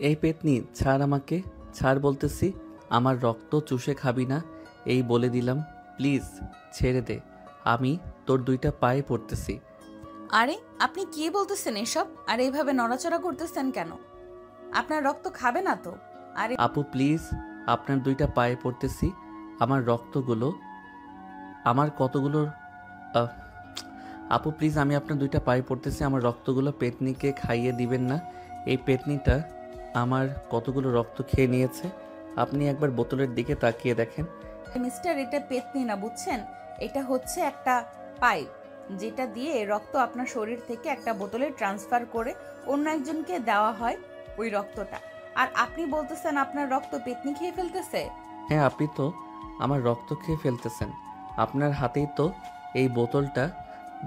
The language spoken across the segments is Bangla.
এই পেতনি ছাড় আমাকে, ছাড় বলতেছি। আমার রক্ত চুষে খাবি না, এই বলে দিলাম। প্লিজ ছেড়ে দে, আমি তোর দুইটা পায়ে পড়তেছি। আরে আপনি কি বলতেছেন এসব? আর এইভাবে নড়াচড়া করতেছেন কেন? আপনার রক্ত খাবে না তো? আরে আপু প্লিজ, আপনার দুইটা পায়ে পড়তেছি। আমার রক্তগুলো, আমার কতগুলো আহ, আপু প্লিজ, আমি আপনার দুইটা পায়ে পড়তেছি। আমার রক্তগুলো পেতনিকে খাইয়ে দিবেন না। এই পেতনিটা আমার কতগুলো রক্ত খেয়ে নিয়েছে। আপনি একবার বোতলের দিকে তাকিয়ে দেখেন। মিস্টার, এটা পেতনি না, বুঝছেন? এটা হচ্ছে একটা পাইপ, যেটা দিয়ে রক্ত আপনার শরীর থেকে একটা বোতলে ট্রান্সফার করে অন্য একজনকে দেওয়া হয় ওই রক্তটা। আর আপনি বলতেছেন আপনার রক্ত পেতনি খেয়ে ফেলতেছে? হ্যাঁ, আপনি তো আমার রক্ত খেয়ে ফেলতেছেন। আপনার হাতেই তো এই বোতলটা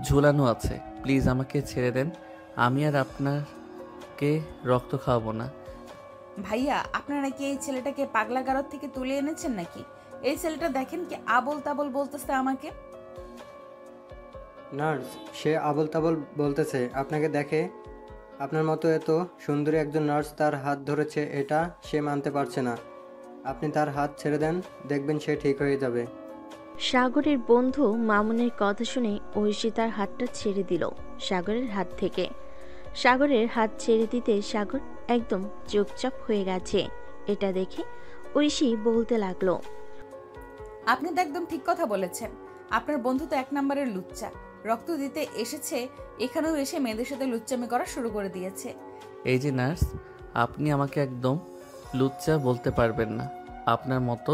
ঝুলানো আছে। প্লিজ আমাকে ছেড়ে দেন, আমি আর আপনাকে রক্ত খাওয়াবো না। ভাইয়া, আপনারা কি এই ছেলেটাকে পাগলাগারদ থেকে তুলে এনেছেন নাকি? এই ছেলেটা দেখেন কি আবল তাবল বলতেছে আমাকে। নার্স, সে আবল তাবল বলতেছে আপনাকে দেখে। আপনার মতো এত সুন্দরী একজন নার্স তার হাত ধরেছে, এটা সে মানতে পারছে না। আপনি তার হাত ছেড়ে দেন, দেখবেন সে ঠিক হয়ে যাবে। সাগরের বন্ধু মামুনের কথা শুনে ঐশী তার হাতটা ছেড়ে দিল সাগরের হাত থেকে। সাগরের হাত ছেড়ে দিতে সাগর একদম চুপচাপ হয়ে গেছে। এটা দেখে ঐশী বলতে লাগলো, আপনি তো একদম ঠিক কথা বলেছেন। আপনার বন্ধু তো এক নম্বরের লুচ্চা। রক্ত দিতে এসেছে, এখানেও এসে মেয়েদের সাথে লুচ্চামি করা শুরু করে দিয়েছে। এই যে নার্স, আপনি আমাকে একদম লুচ্চা বলতে পারবেন না। আপনার মতো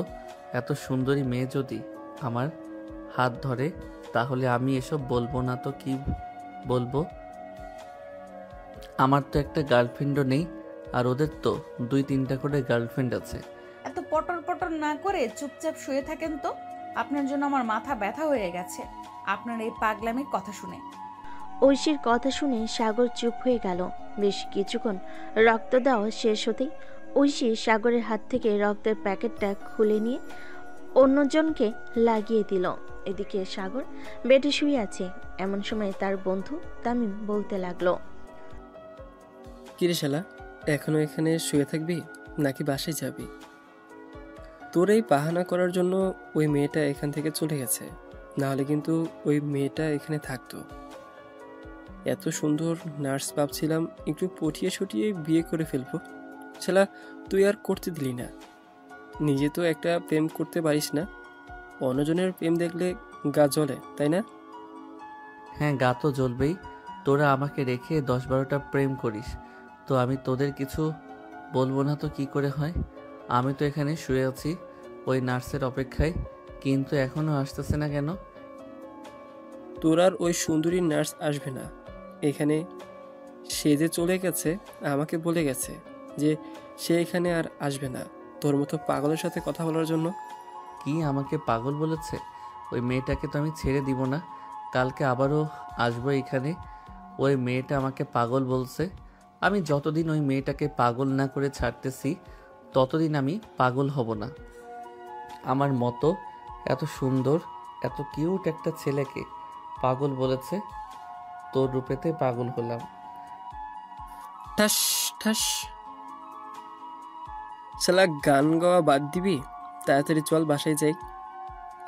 এত সুন্দরী মেয়ে যদি আমার হাত ধরে, তাহলে আমি এসব বলবো না তো কি বলবো? আমার তো একটা গার্লফ্রেন্ডও নেই, আর ওদের তো 2-3টা করে গার্লফ্রেন্ড আছে। এত পটর পটর না করে চুপচাপ শুয়ে থাকেন তো। আপনার জন্য আমার মাথা ব্যথা হয়ে গেছে আপনার এই পাগলামির কথা শুনে। ঐশীর কথা শুনে সাগর চুপ হয়ে গেল। বেশ কিছুক্ষণ রক্ত দেওয়া শেষ হতেই ঐশী সাগরের হাত থেকে রক্তের প্যাকেটটা খুলে নিয়ে অন্যজনকে লাগিয়ে দিল। এদিকে সাগর বেডে শুয়ে আছে। এমন সময় তার বন্ধু তামিম বলতে লাগলো, কিরে শালা, এখনো এখানে শুয়ে থাকবি নাকি বাসায় যাবি? তোর এই বাহানা করার জন্য ওই মেয়েটা এখান থেকে চলে গেছে, নাহলে কিন্তু ওই মেয়েটা এখানে থাকতো। এত সুন্দর নার্স ভাবছিলাম একটু পটিয়ে সটিয়ে বিয়ে করে ফেলবো। শালা, তুই আর করতে দিলি না। নিজে তো একটা প্রেম করতে পারিস না, অন্যজনের প্রেম দেখলে গা জ্বলে, তাই না? হ্যাঁ, গা তো জ্বলবেই। তোরা আমাকে রেখে 10-12টা প্রেম করিস, তো আমি তোদের কিছু বলবো না তো কি করে হয়? আমি তো এখানে শুয়ে আছি ওই নার্সের অপেক্ষায়, কিন্তু এখনো আসতেছে না কেন? তোর আর ওই সুন্দরী নার্স আসবে না এখানে। সে যে চলে গেছে, আমাকে বলে গেছে যে সে এখানে আর আসবে না তোর মতো পাগলের সাথে কথা বলার জন্য। কি আমাকে পাগল বলেছে? ওই মেয়েটাকে তো আমি ছেড়ে দিব না, কালকে আবারও আসবো এখানে। ওই মেয়েটা আমাকে পাগল বলছে। আমি যতদিন ওই মেয়েটাকে পাগল না করে ছাড়তেছি, ততদিন আমি পাগল হব না। আমার মতো এত সুন্দর, এত কিউট একটা ছেলেকে পাগল বলেছে, তোর রূপেতে পাগল হলাম। ঠাস ঠাস। শালা, গান গাওয়া বাদ দিবি? তাড়াতাড়ি চল বাসায় যাই।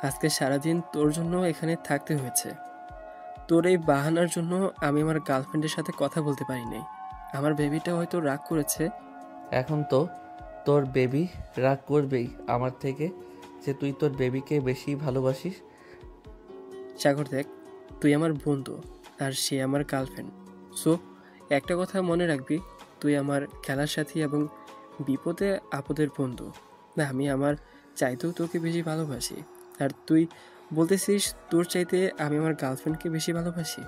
আজকে সারাদিন তোর জন্য এখানে থাকতে হয়েছে। তোর এই বাহানার জন্য আমি আমার গার্লফ্রেন্ডের সাথে কথা বলতে পারি নাই। আমার বেবিটা হয়তো রাগ করেছে। এখন তো তোর বেবি রাগ করবেই আমার থেকে, যে তুই তোর বেবিকে বেশি ভালোবাসিস। সাগর দেখ, তুই আমার বন্ধু আর সে আমার গার্লফ্রেন্ড। সো একটা কথা মনে রাখবি, তুই আমার খেলার সাথী এবং বিপদে আপদের বন্ধু। না, আমি আমার চাইতেও তোকে বেশি ভালোবাসি, আর তুই বলতেছিস তোর চাইতে আমি আমার গার্লফ্রেন্ডকে বেশি ভালোবাসি।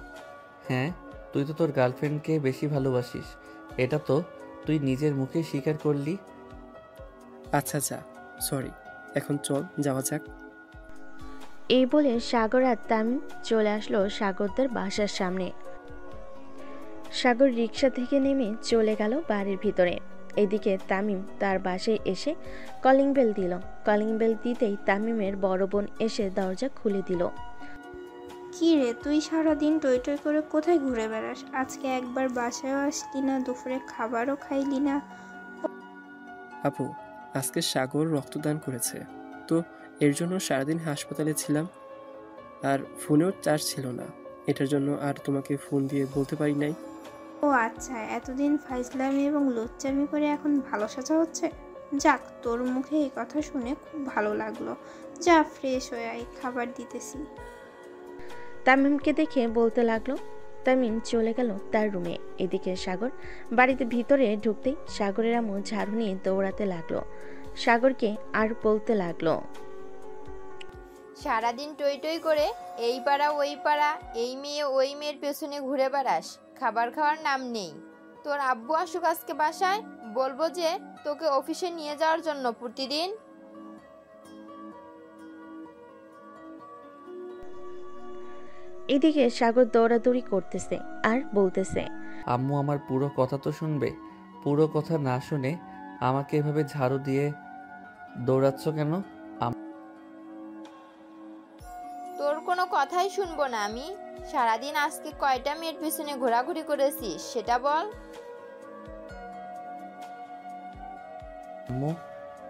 হ্যাঁ, তুই তো তোর গার্লফ্রেন্ডকে বেশি ভালোবাসিস, এটা তো তুই নিজের মুখে স্বীকার করলি। আচ্ছা আচ্ছা, সরি, এখন চল যাওয়া যাক। এই বলে সাগর আর তামিম চলে আসলো সাগরদের বাসার সামনে। সাগর রিক্সা থেকে নেমে চলে গেল বাড়ির ভিতরে। এদিকে তামিম তার বাসায় এসে কলিং বেল দিল। কলিং বেল দিতেই তামিমের বড় বোন এসে দরজা খুলে দিল। কি রে, তুই সারাদিন টই টই করে কোথায় ঘুরে বেড়াস? আজকে একবার বাসায়ও আসলি না, দুপুরে খাবারও খাইলি না। আপু, আজকে সাগর রক্তদান করেছে, তো এর জন্য সারাদিন হাসপাতালে ছিলাম, আর ফোনেও চার্জ ছিল না। এটার জন্য আর তোমাকে ফোন দিয়ে বলতে পারি নাই। ও আচ্ছা, এতদিন ফাইজলামি এবং লুচ্চামি করে এখন ভালো সাজা হচ্ছে। যাক, তোর মুখে এই কথা শুনে খুব ভালো লাগলো। যা ফ্রেশ হয়ে আয়, খাবার দিতেছি। তামিমকে দেখে বলতে লাগলো। তামিম চলে গেল তার রুমে। এদিকে সাগর বাড়িতে ভিতরে ঢুকতেই সাগরের আম্মু ঝাড়ু নিয়ে দৌড়াতে লাগলো। সাগরকে আর বলতে লাগলো, সারাদিন টই টই করে এই পাড়া ওই পাড়া, এই মেয়ে ওই মেয়ের পেছনে ঘুরে বেড়াস, খাবার খাওয়ার নাম নেই। তোর আব্বু আসুক আজকে বাসায়, বলবো যে তোকে অফিসে নিয়ে যাওয়ার জন্য প্রতিদিন। এদিকে সাগর দৌড়াদৌড়ি করতেছে আর বলতেছে, আম্মু আমার পুরো কথা তো শুনবে। পুরো কথা না শুনে আমাকে এভাবে ঝাড়ু দিয়ে দৌড়াচ্ছ কেন? তোর কোনো কথাই শুনবো না আমি। সারাদিন আজকে কয়টা মেয়ের পেছনে ঘোরাঘুরি করেছিস সেটা বল। আম্মু,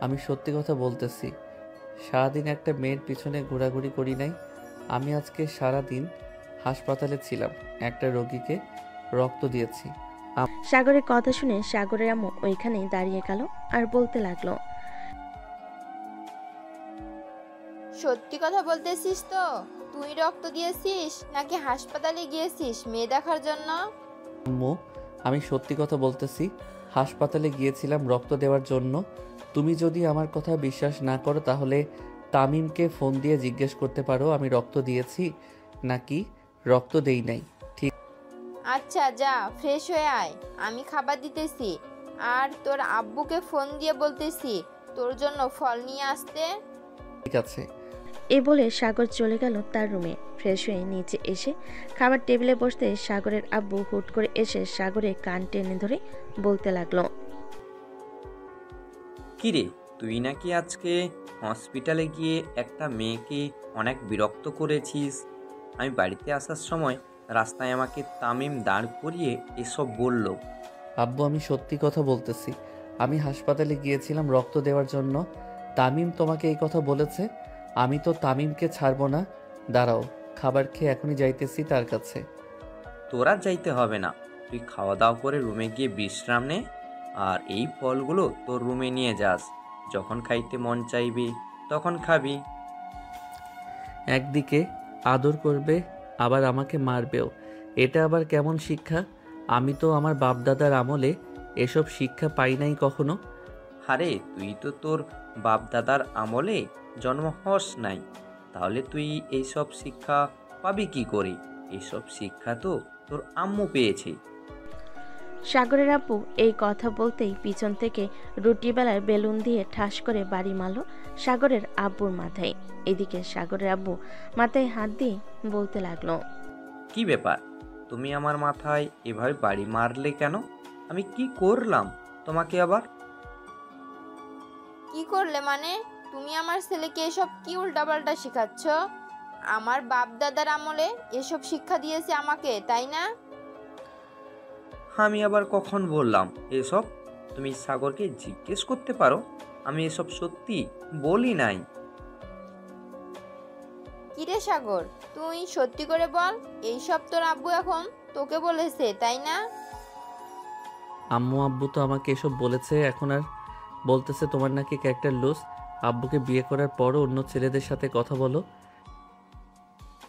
আমি সত্যি কথা বলতেছি। সারাদিন একটা মেয়ের পিছনে ঘোরাঘুরি করি নাই। আমি আজকে সারাদিন হাসপাতালে ছিলাম, একটা রোগীকে রক্ত দিয়েছি। সাগরের কথা শুনে সাগরের আম্মু ওইখানেই দাঁড়িয়ে গেল আর বলতে লাগলো, সত্যি কথা বলতেছিস তো? তুই রক্ত দিয়েছিস নাকি হাসপাতালে গিয়েছিস মেয়ে দেখার জন্য? আম্মু, আমি সত্যি কথা বলতেছি। হাসপাতালে গিয়েছিলাম রক্ত দেওয়ার জন্য। তুমি যদি আমার কথা বিশ্বাস না করো তাহলে তামিমকে ফোন দিয়ে জিজ্ঞেস করতে পারো আমি রক্ত দিয়েছি নাকি রক্ত দেই নাই। ঠিক আচ্ছা যা ফ্রেশ হয়ে আয়, আমি খাবার দিতেছি। আর তোর আব্বুকে ফোন দিয়ে বলতেছি তোর জন্য ফল নিয়ে আসতে। ঠিক আছে। এ বলে সাগর চলে গেল তার রুমে। ফ্রেশ হয়ে নিচে এসে খাবার টেবিলে বসতে সাগরের আব্বু হুট করে এসে সাগরের কান টেনে ধরে বলতে লাগলো, কিরে, তুই নাকি আজকে হসপিটালে গিয়ে একটা মেয়েকে অনেক বিরক্ত করেছিস। আমি বাড়িতে আসার সময় রাস্তায় আমাকে তামিম দাঁড় করিয়ে এসব বলল। আব্বু, আমি সত্যি কথা বলতেছি। আমি হাসপাতালে গিয়েছিলাম রক্ত দেওয়ার জন্য। তামিম তোমাকে এই কথা বলেছে? আমি তো তামিমকে ছাড়বো না। দাঁড়াও, খাবার খেয়ে এখনই যাইতেছি তার কাছে। তোরা যাইতে হবে না, তুই খাওয়া দাওয়া করে রুমে গিয়ে বিশ্রাম নে। আর এই ফলগুলো তোর রুমে নিয়ে যাস, যখন খাইতে মন চাইবি তখন খাবি। একদিকে আদর করবে আবার আমাকে মারবেও, এটা আবার কেমন শিক্ষা? আমি তো আমার বাপদাদার আমলে এসব শিক্ষা পাই নাই কখনো। আরে তুই তো তোর বাপ দাদার আমলে জন্ম হস নাই, তাহলে তুই এইসব শিক্ষা পাবি কি করে? এইসব শিক্ষা তো তোর আম্মু পেয়েছে। সাগরের আব্বু এই কথা বলতেই পিছন থেকে রুটি বেলার বেলুন দিয়ে ঠাস করে বাড়ি মারল সাগরের আব্বুর মাথায়। এদিকে সাগরের আব্বু মাথায় হাত দিয়ে বলতে লাগলো, কি ব্যাপার, তুমি আমার মাথায় এভাবে বাড়ি মারলে কেন? আমি কি করলাম তোমাকে আবার? কি করলে মানে? তুমি আমার ছেলেকে এসব কি উল্টাপাল্টা শেখাচ্ছ? আমার বাপ দাদার আমলে এসব শিক্ষা দিয়েছে আমাকে, তাই না? আমি আবার কখন বললাম এসব? তুমি সাগরকে জিজ্ঞেস করতে পারো, আমি এসব সত্যি বলি নাই। কিরে সাগর, তুই সত্যি করে বল, এইসব তোর আব্বু এখন তোকে বলেছে, তাই না? আম্মু আব্বু তো আমাকে এসব বলেছে, এখন আর বলতেছে তোমার নাকি ক্যারেক্টার লুজ। আব্বুকে বিয়ে করার পরও অন্য ছেলেদের সাথে কথা বলো।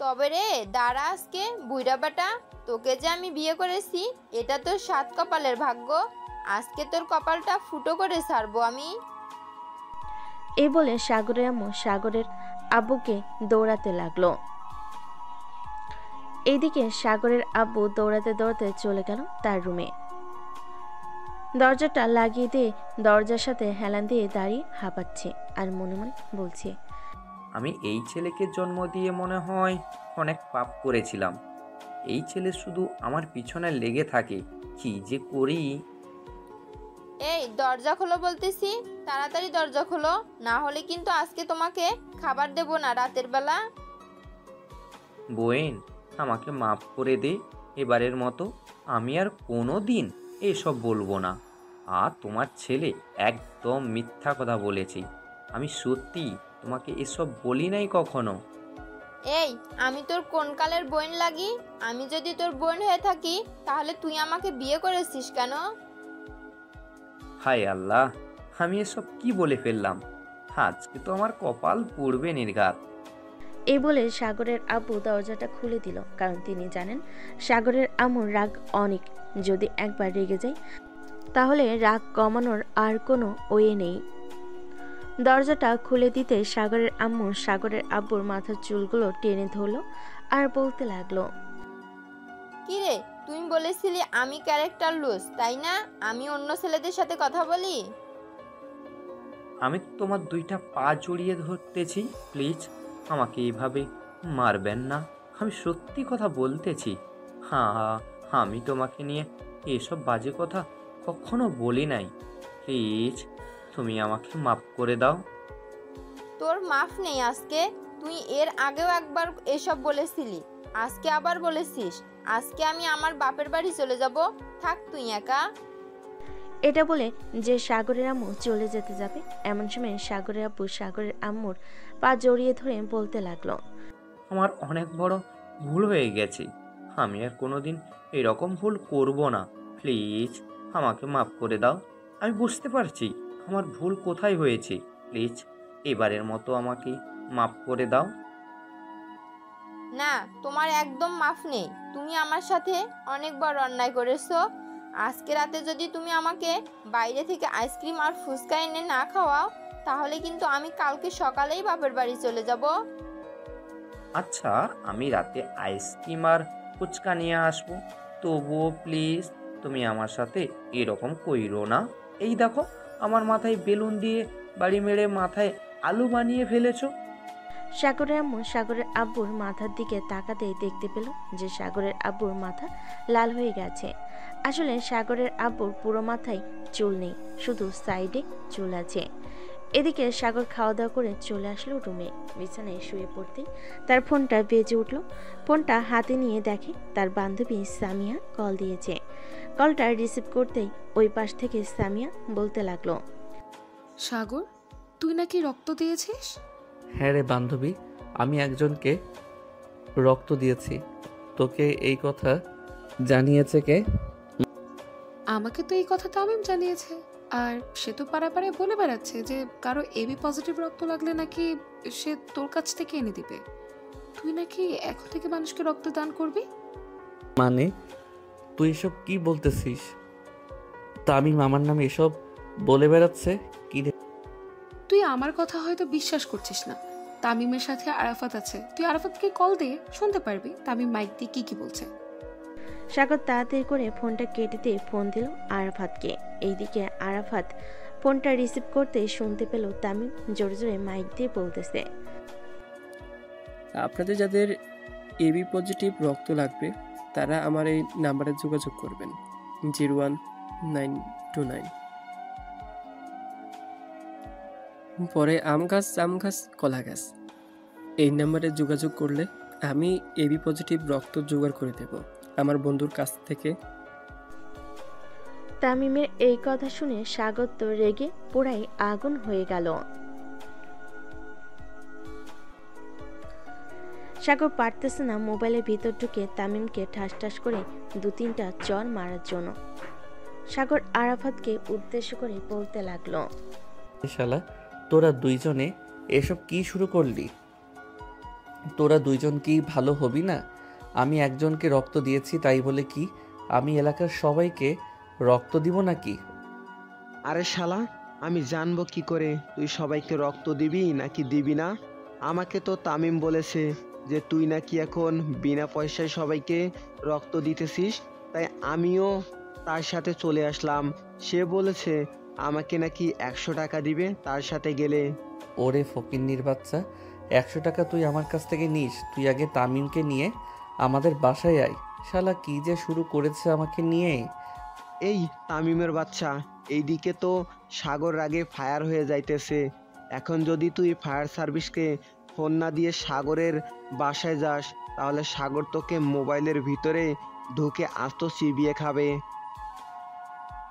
তবে রে দাঁড়া, আজকে বুইড়া বাটা, তোকে যে আমি বিয়ে করেছি এটা তোর 7 কপালের ভাগ্য। আজকে তোর কপালটা ফুটো করে ছাড়বো আমি। এই বলে সাগরের আম্মু সাগরের আব্বুকে দৌড়াতে লাগলো। এইদিকে সাগরের আব্বু দৌড়াতে দৌড়াতে চলে গেল তার রুমে। দরজাটা লাগিয়ে দিয়ে দরজার সাথে হেলান দিয়ে দাঁড়িয়ে হাঁপাচ্ছে আর মনে মনে বলছে, আমি এই ছেলেকে জন্ম দিয়ে মনে হয় অনেক পাপ করেছিলাম। এই ছেলে শুধু আমার পিছনে লেগে থাকে, কি যে করি। এই দরজা খোলো বলতেছি, তাড়াতাড়ি দরজা খোলো, না হলে কিন্তু আজকে তোমাকে খাবার দেবো না রাতের বেলা। বোন, আমাকে মাফ করে দে এবারের মতো। আমি আর কোনো দিন এসব বলবো না। আর তোমার ছেলে একদম মিথ্যা কথা বলেছে। আমি সত্যি তোমাকে এসব বলি নাই কখনো। এই, আমি তোর কোন কালের বোন লাগি? আমি যদি তোর বোন হয়ে থাকি তাহলে তুই আমাকে বিয়ে করেছিস কেন? হায় আল্লাহ, আমি এসব কি বলে ফেললাম। আজকে তো আমার কপাল পুড়বে নির্ঘাত। এই বলে সাগরের আব্বু দরজাটা খুলে দিল, কারণ তিনি জানেন সাগরের আম্মুর রাগ অনেক। যদি একবার রেগে যায় তাহলে রাগ কমানোর আর কোনো ওয়ে নেই। দরজাটা খুলে দিতে সাগরের আম্মু সাগরের আব্বুর মাথার চুলগুলো টেনে ধরলো আর বলতে লাগলো, কি রে, তুই বলেছিলি আমি ক্যারেক্টার লুজ, তাই না? আমি অন্য ছেলেদের সাথে কথা বলি? আমি তোমার দুইটা পা জড়িয়ে ধরতেছি, প্লিজ আমাকে এইভাবে মারবেন না। আমি সত্যি কথা বলতেছি। হ্যাঁ, আমি তোমাকে নিয়ে এসব বাজে কথা কখনো বলি নাই। প্লিজ তুমি আমাকে মাফ করে দাও। তোর মাফ নেই আজকে। তুই এর আগেও একবার এসব বলেছিলি, আজকে আবার বলেছিস। আজকে আমি আমার বাপের বাড়ি চলে যাব, থাক তুই একা। এটা বলে যে সাগরের আম্মু চলে যেতে যাবে, এমন সময় সাগরের আব্বু সাগরের আম্মুর পা জড়িয়ে ধরে বলতে লাগলো, আমার অনেক বড় ভুল হয়ে গেছে। আমি আর কোনোদিন এরকম ভুল করব না। প্লিজ আমাকে মাফ করে দাও। আমি বুঝতে পারছি আমার ভুল কোথায় হয়েছে। প্লিজ এবারের মতো আমাকে মাফ করে দাও। না, তোমার একদম মাফ নেই। তুমি আমার সাথে অনেক বড় অন্যায় করেছো। আজকে রাতে যদি তুমি আমাকে বাইরে থেকে আইসক্রিম আর ফুচকা এনে না খাওয়াও, তাহলে কিন্তু আমি কালকে সকালেই বাপের বাড়ি চলে যাব। আচ্ছা, আমি রাতে আইসক্রিম আর ফুচকা নিয়ে আসবো, তবুও প্লিজ তুমি আমার সাথে এরকম কইরো না। এই দেখো, আমার মাথায় বেলুন দিয়ে বাড়ি মেরে মাথায় আলু বানিয়ে ফেলেছো। সাগরের আম্মু সাগরের আব্বুর মাথার দিকে তাকাতেই দেখতে পেল যে সাগরের আব্বুর মাথা লাল হয়ে গেছে। আসলে সাগরের আব্বুর পুরো মাথায় চুল নেই, শুধু সাইডে চুল আছে। এদিকে সাগর খাওয়া দাওয়া করে চলে আসলো রুমে। বিছানায় শুয়ে পড়তেই তার ফোনটা বেজে উঠল। ফোনটা হাতে নিয়ে দেখে তার বান্ধবী সামিয়া কল দিয়েছে। কলটা রিসিভ করতেই ওই পাশ থেকে সামিয়া বলতে লাগলো, সাগর, তুই নাকি রক্ত দিয়েছিস? হ্যাঁ রে বান্ধবী, আমি একজনকে রক্ত দিয়েছি। তোকে এই কথা জানিয়েছে কে? আমাকে তো এই কথা তামিম জানিয়েছে। আর সে তো পাড়ায় পাড়ায় বলে বেড়াচ্ছে যে কারো এবি পজিটিভ রক্ত লাগলে নাকি সে তোর কাছ থেকে এনে দিবে। তুই নাকি এখন থেকে মানুষকে রক্ত দান করবি? মানে তুই এসব কি বলতেছিস? তামিম আমার নামে এসব বলে বেড়াচ্ছে কি রে? তুই আমার কথা হয়তো বিশ্বাস করছিস না। তামিমের সাথে আরাফাত আছে, তুই আরাফাতকে কল দিয়ে শুনতে পারবি তামিম মাইক দিয়ে কি বলছে। সাগর তাড়াতাড়ি করে ফোনটা কেটে দিয়ে ফোন দিল আরাফাতকে। এইদিকে আরাফাত ফোনটা রিসিভ করতে শুনতে পেল তামিম জোরে জোরে মাইক দিয়ে বলতেছে, আপনাদের যাদের এবি পজিটিভ রক্ত লাগবে তারা আমার এই নাম্বারে যোগাযোগ করবেন, 01929। পরে আম গাছ জাম গাছ কলা গাছ, এই নাম্বারে যোগাযোগ করলে আমি এবি পজিটিভ রক্ত জোগাড় করে দেব আমার বন্ধুর কাছ থেকে। তামিমের এই কথা শুনে সাগর তো রেগে পুরাই আগুন হয়ে গেল। সাগর পারতেছে না মোবাইলের ভিতর ঢুকে তামিমকে ঠাস ঠাস করে 2-3টা চর মারার জন্য। সাগর আরাফাতকে উদ্দেশ্য করে বলতে লাগলো, শালা, তোরা দুইজনে এসব কি শুরু করলি? তোরা দুইজন কি ভালো হবি না? আমি একজনকে রক্ত দিয়েছি তাই বলে কি আমি এলাকার সবাইকে রক্ত দিব নাকি? আরে শালা, আমি জানবো কি করে তুই সবাইকে রক্ত দিবি নাকি দিবি না? আমাকে তো তামিম বলেছে যে তুই নাকি এখন বিনা পয়সায় সবাইকে রক্ত দিতেছিস, তাই আমিও তার সাথে চলে আসলাম। সে বলেছে আমাকে নাকি 100 টাকা দিবে তার সাথে গেলে। ওরে ফকিন্নির বাচ্চা, 100 টাকা তুই আমার কাছ থেকে নিস? তুই আগে তামিমকে নিয়ে আমাদের বাসায় আয়। শালা কি যে শুরু করেছে আমাকে নিয়ে। এই তামিমের বাচ্চা, এইদিকে তো সাগর রাগে ফায়ার হয়ে যাইতেছে। এখন যদি তুই ফায়ার সার্ভিসকে ফোন না দিয়ে সাগরের বাসায় যাস তাহলে সাগর তোকে মোবাইলের ভিতরে ঢুকে আস্ত চিবিয়ে খাবে।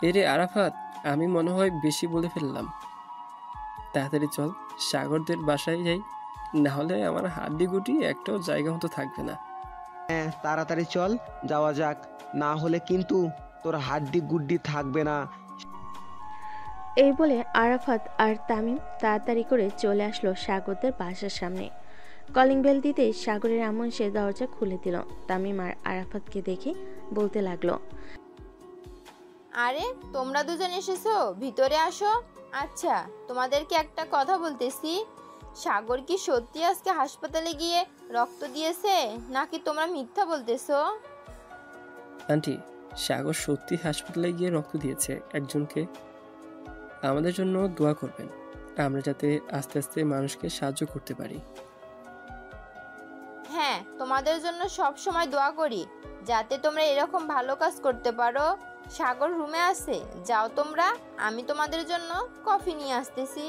এরে আরাফাত, আমি মনে হয় বেশি বলে ফেললাম। তাড়াতাড়ি চল, সাগরদের বাসায় যাই, না হলে আমার হাড্ডি গুটি একটাও জায়গা মতো থাকবে না। হ্যাঁ তাড়াতাড়ি চল, যাওয়া যাক, না হলে কিন্তু তোর হাড্ডি গুড্ডি থাকবে না। এই বলে আরাফাত আর তামিম তাড়াতাড়ি করে চলে আসলো সাগরদের বাসার সামনে। কলিং বেল দিতে সাগরের এমন সে দরজা খুলে দিল। তামিম আর আরাফাতকে দেখে বলতে লাগলো, আরে তোমরা দুজন এসেছো, ভিতরে আসো। আচ্ছা, তোমাদেরকে একটা কথা বলতেছি, সাগর কি সত্যি আজকে হাসপাতালে গিয়ে রক্ত দিয়েছে নাকি তোমরা মিথ্যা বলতেছো? আন্টি, সাগর সত্যি হাসপাতালে গিয়ে রক্ত দিয়েছে একজনকে। আমাদের জন্য দোয়া করবেন, আমরা যাতে আস্তে আস্তে মানুষকে সাহায্য করতে পারি। হ্যাঁ, তোমাদের জন্য সব সময় দোয়া করি যাতে তোমরা এরকম ভালো কাজ করতে পারো। সাগর রুমে আছে, যাও তোমরা, আমি তোমাদের জন্য কফি নিয়ে আসতেছি।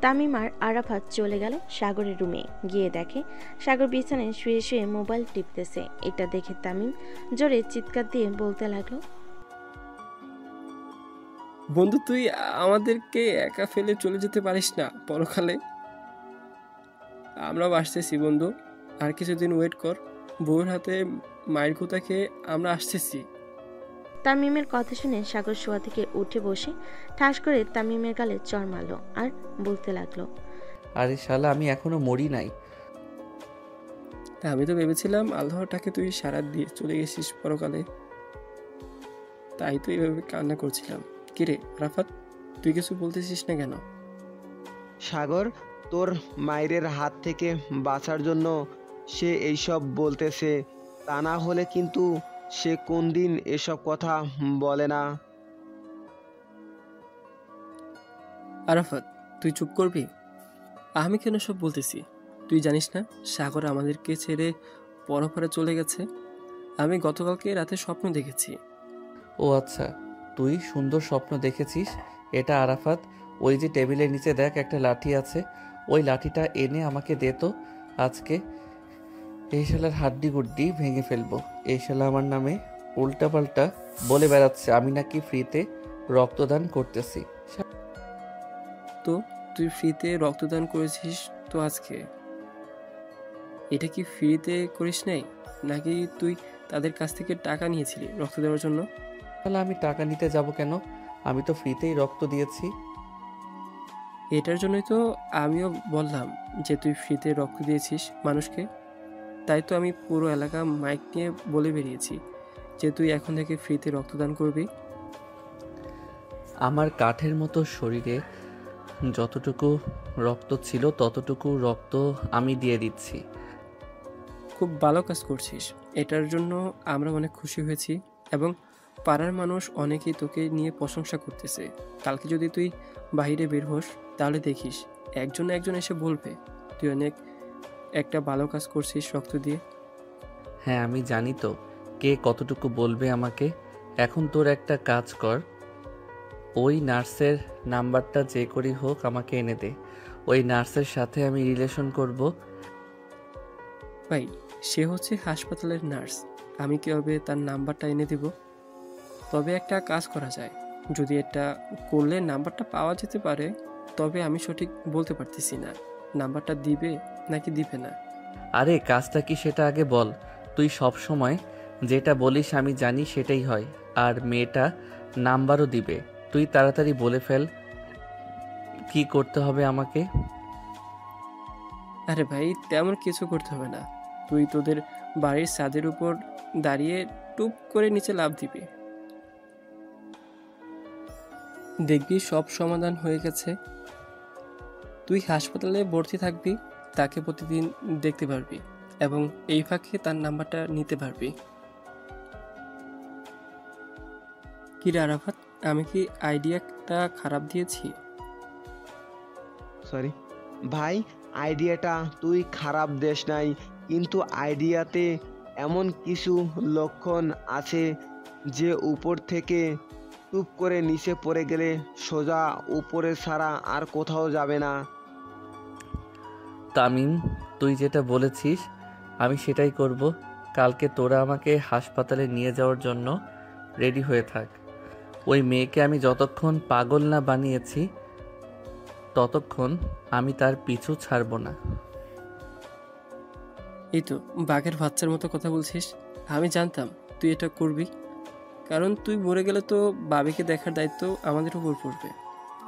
তামিম আর আরাফাত চলে গেল সাগরের রুমে। গিয়ে দেখে সাগর বিছানায় শুয়ে শুয়ে মোবাইল টিপতেছে। এটা দেখে তামিম জোরে চিৎকার দিয়ে বলতে লাগলো, বন্ধু, তুই আমাদেরকে একা ফেলে চলে যেতে পারিস না পরকালে। আমরাও আসতেছি বন্ধু, আর কিছুদিন ওয়েট কর। বউয়ের হাতে মায়ের কথা খেয়ে আমরা আসতেছি। তামিমের কথা শুনে সাগর শোয়া থেকে উঠে বসে ঠাস করে তামিমের গালে চড় মারল আর বলতে লাগলো, আরে শালা, আমি এখনো মরি নাই। আমি তো ভেবেছিলাম আল্লাহটাকে তুই সারা দিয়ে চলে গেছিস পরকালে, তাই তো এইভাবে কান্না করছিলাম। কিরে আরাফাত, তুই কিছু বলতেছিস না কেন? সাগর তোর মায়ের হাত থেকে বাঁচার জন্য সে এইসব বলতেছে, তা না হলে কিন্তু সে কোন দিন এসব কথা বলে না। আরাফাত, তুই চুপ করবি? আমি কেন সব বলতেছি? তুই জানিস না সাগর আমাদেরকে ছেড়ে পরপারে চলে গেছে? আমি গতকালকে রাতে স্বপ্ন দেখেছি। ও আচ্ছা, তুই সুন্দর স্বপ্ন দেখেছিস। এটা আরাফাত, ওই যে টেবিলের নিচে দেখ একটা লাঠি আছে, ওই লাঠিটা এনে আমাকে দে তো আজকে। এই শালার হাড্ডি গুড্ডি ভেঙে ফেলবো। এই শালা আমার নামে উল্টাপাল্টা বলে বেড়াচ্ছে আমি নাকি ফ্রিতে রক্তদান করতেছি। তো তুই ফ্রিতে রক্তদান করেছিস তো আজকে? এটা কি ফ্রিতে করিস নাই, নাকি তুই তাদের কাছ থেকে টাকা নিয়েছিলি রক্ত দেওয়ার জন্য? তাহলে আমি টাকা নিতে যাব কেন? আমি তো ফ্রিতেই রক্ত দিয়েছি। এটার জন্যই তো আমিও বললাম যে তুই ফ্রিতে রক্ত দিয়েছিস মানুষকে। তাই তো আমি পুরো এলাকা মাইক নিয়ে বলে বেরিয়েছি যে তুই এখন থেকে ফ্রিতে রক্তদান করবি। আমার কাঠের মতো শরীরে যতটুকু রক্ত ছিল ততটুকু রক্ত আমি দিয়ে দিচ্ছি। খুব ভালো কাজ করছিস, এটার জন্য আমরা অনেক খুশি হয়েছি এবং পাড়ার মানুষ অনেকেই তোকে নিয়ে প্রশংসা করতেছে। কালকে যদি তুই বাইরে বের হোস তাহলে দেখিস একজন না একজন এসে বলবে তুই অনেক একটা ভালো কাজ করছিস রক্ত দিয়ে। হ্যাঁ, আমি জানি তো কে কতটুকু বলবে আমাকে। এখন তোর একটা কাজ কর, ওই নার্সের নাম্বারটা যে করেই হোক আমাকে এনে দে। ওই নার্সের সাথে আমি রিলেশন করব। ভাই, সে হচ্ছে হাসপাতালের নার্স, আমি কীভাবে তার নাম্বারটা এনে দেব? তবে একটা কাজ করা যায়, যদি এটা করলে নাম্বারটা পাওয়া যেতে পারে, তবে আমি সঠিক বলতে পারতেছি না নাম্বারটা দিবে নাকি দিবে না। আরে কাজটা কি সেটা আগে বল। তুই সব সময় যেটা বলিস আমি জানি সেটাই হয়, আর মেয়েটা নাম্বারও দিবে। তুই তাড়াতাড়ি বলে ফেল কি করতে হবে আমাকে। আরে ভাই, তেমন কিছু করতে হবে না, তুই তোদের বাড়ির ছাদের উপর দাঁড়িয়ে টুপ করে নিচে লাফ দিবি, দেখবি সব সমাধান হয়ে গেছে। তুই হাসপাতালে ভর্তি থাকবি, তাকে প্রতিদিন দেখতে পারবি এবং এই ফাঁকে তার নাম্বারটা নিতে পারবি। কি রে আরাফাত, আমি কি আইডিয়াটা খারাপ দিয়েছি? সরি ভাই, আইডিয়াটা তুই খারাপ দেশ নাই, কিন্তু আইডিয়াতে এমন কিছু লক্ষণ আছে যে উপর থেকে টুপ করে নিচে পড়ে গেলে সোজা উপরে ছাড়া আর কোথাও যাবে না। তামিম, তুই যেটা বলেছিস আমি সেটাই করব। কালকে তোরা আমাকে হাসপাতালে নিয়ে যাওয়ার জন্য রেডি হয়ে থাক। ওই মেয়েকে আমি যতক্ষণ পাগল না বানিয়েছি ততক্ষণ আমি তার পিছু ছাড়ব না। এই তো বাঘের বাচ্চার মতো কথা বলছিস। আমি জানতাম তুই এটা করবি, কারণ তুই মরে গেলে তো বাবিকে দেখার দায়িত্ব আমাদের উপর পড়বে।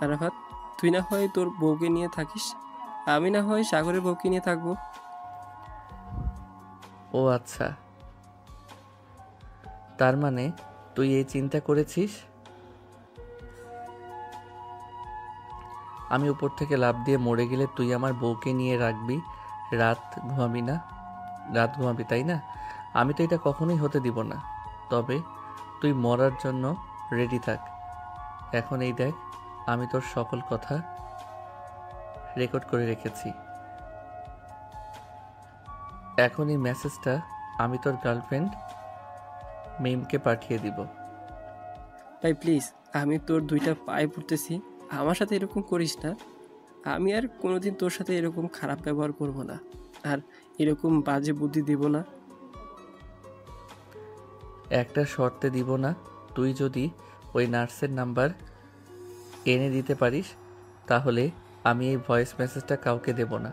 আরাফাত, তুই না হয় তোর বউকে নিয়ে থাকিস, আমি না হয় সাগরের বউকে নিয়ে থাকবো। ও আচ্ছা, তার মানে তুই এই চিন্তা করেছিস? আমি উপর থেকে লাফ দিয়ে মরে গেলে তুই আমার বউকে নিয়ে রাখবি, রাত ঘুমাবি না? রাত ঘুমাবি, তাই না? আমি তো এটা কখনোই হতে দিব না। তবে তুই মরার জন্য রেডি থাক। এখন এই দেখ, আমি তোর সকল কথা রেকর্ড করে রেখেছি। এখন এই মেসেজটা আমি তোর গার্লফ্রেন্ড মিমকে পাঠিয়ে দিব। ভাই প্লিজ, আমি তোর দুইটা পায়ে পড়তেছি, আমার সাথে এরকম করিস না। আমি আর কোনোদিন তোর সাথে এরকম খারাপ ব্যবহার করব না, আর এরকম বাজে বুদ্ধি দিব না। একটা শর্তে দিব না। তুই যদি ওই নার্সের নাম্বার এনে দিতে পারিস তাহলে আমি এই ভয়েস মেসেজটা কাউকে দেব না।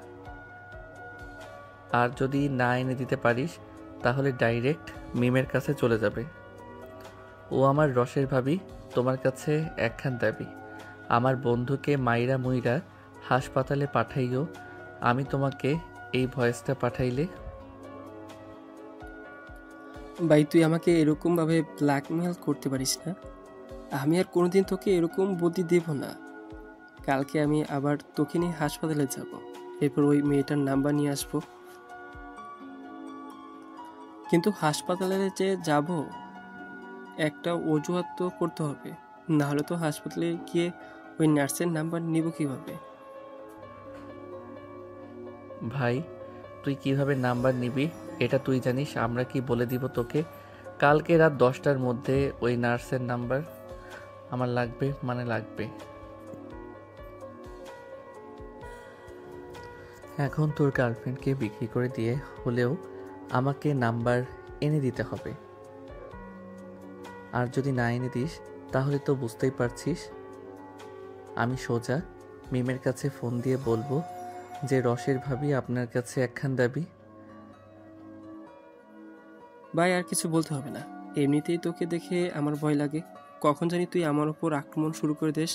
আর যদি না এনে দিতে পারিস তাহলে ডাইরেক্ট মিমের কাছে চলে যাবে। ও আমার রসের ভাবি, তোমার কাছে একখান দাবি। আমার বন্ধুকে মাইরা মুইরা হাসপাতালে পাঠাইও। আমি তোমাকে এই ভয়েসটা পাঠাইলে। ভাই তুই আমাকে এরকমভাবে ব্ল্যাকমেল করতে পারিস না। আমি আর কোনোদিন তোকে এরকম বুদ্ধি দেব না। কালকে আমি আবার তোকে নিয়ে হাসপাতালে যাব, এরপর ওই মেয়েটার নাম্বার নিয়ে আসবো। কিন্তু হাসপাতালে যে যাব একটা অজুহাত তো করতে হবে, না হলে তো হাসপাতালে গিয়ে ওই নার্সের নাম্বার নিব কিভাবে? ভাই, তুই কিভাবে নাম্বার নিবি এটা তুই জানিস। আমরা কি বলে দিব তোকে? কালকে রাত 10টার মধ্যে ওই নার্সের নাম্বার আমার লাগবে, মানে লাগবে। এখন তোর গার্লফ্রেন্ডকে বিক্রি করে দিয়ে হলেও আমাকে নাম্বার এনে দিতে হবে। আর যদি না এনে দিস তাহলে তো বুঝতেই পারছিস, আমি সোজা মিমের কাছে ফোন দিয়ে বলবো যে রসের ভাবি আপনার কাছে একখান দাবি। ভাই আর কিছু বলতে হবে না, এমনিতেই তোকে দেখে আমার ভয় লাগে। কখন জানি তুই আমার উপর আক্রমণ শুরু করে দিস।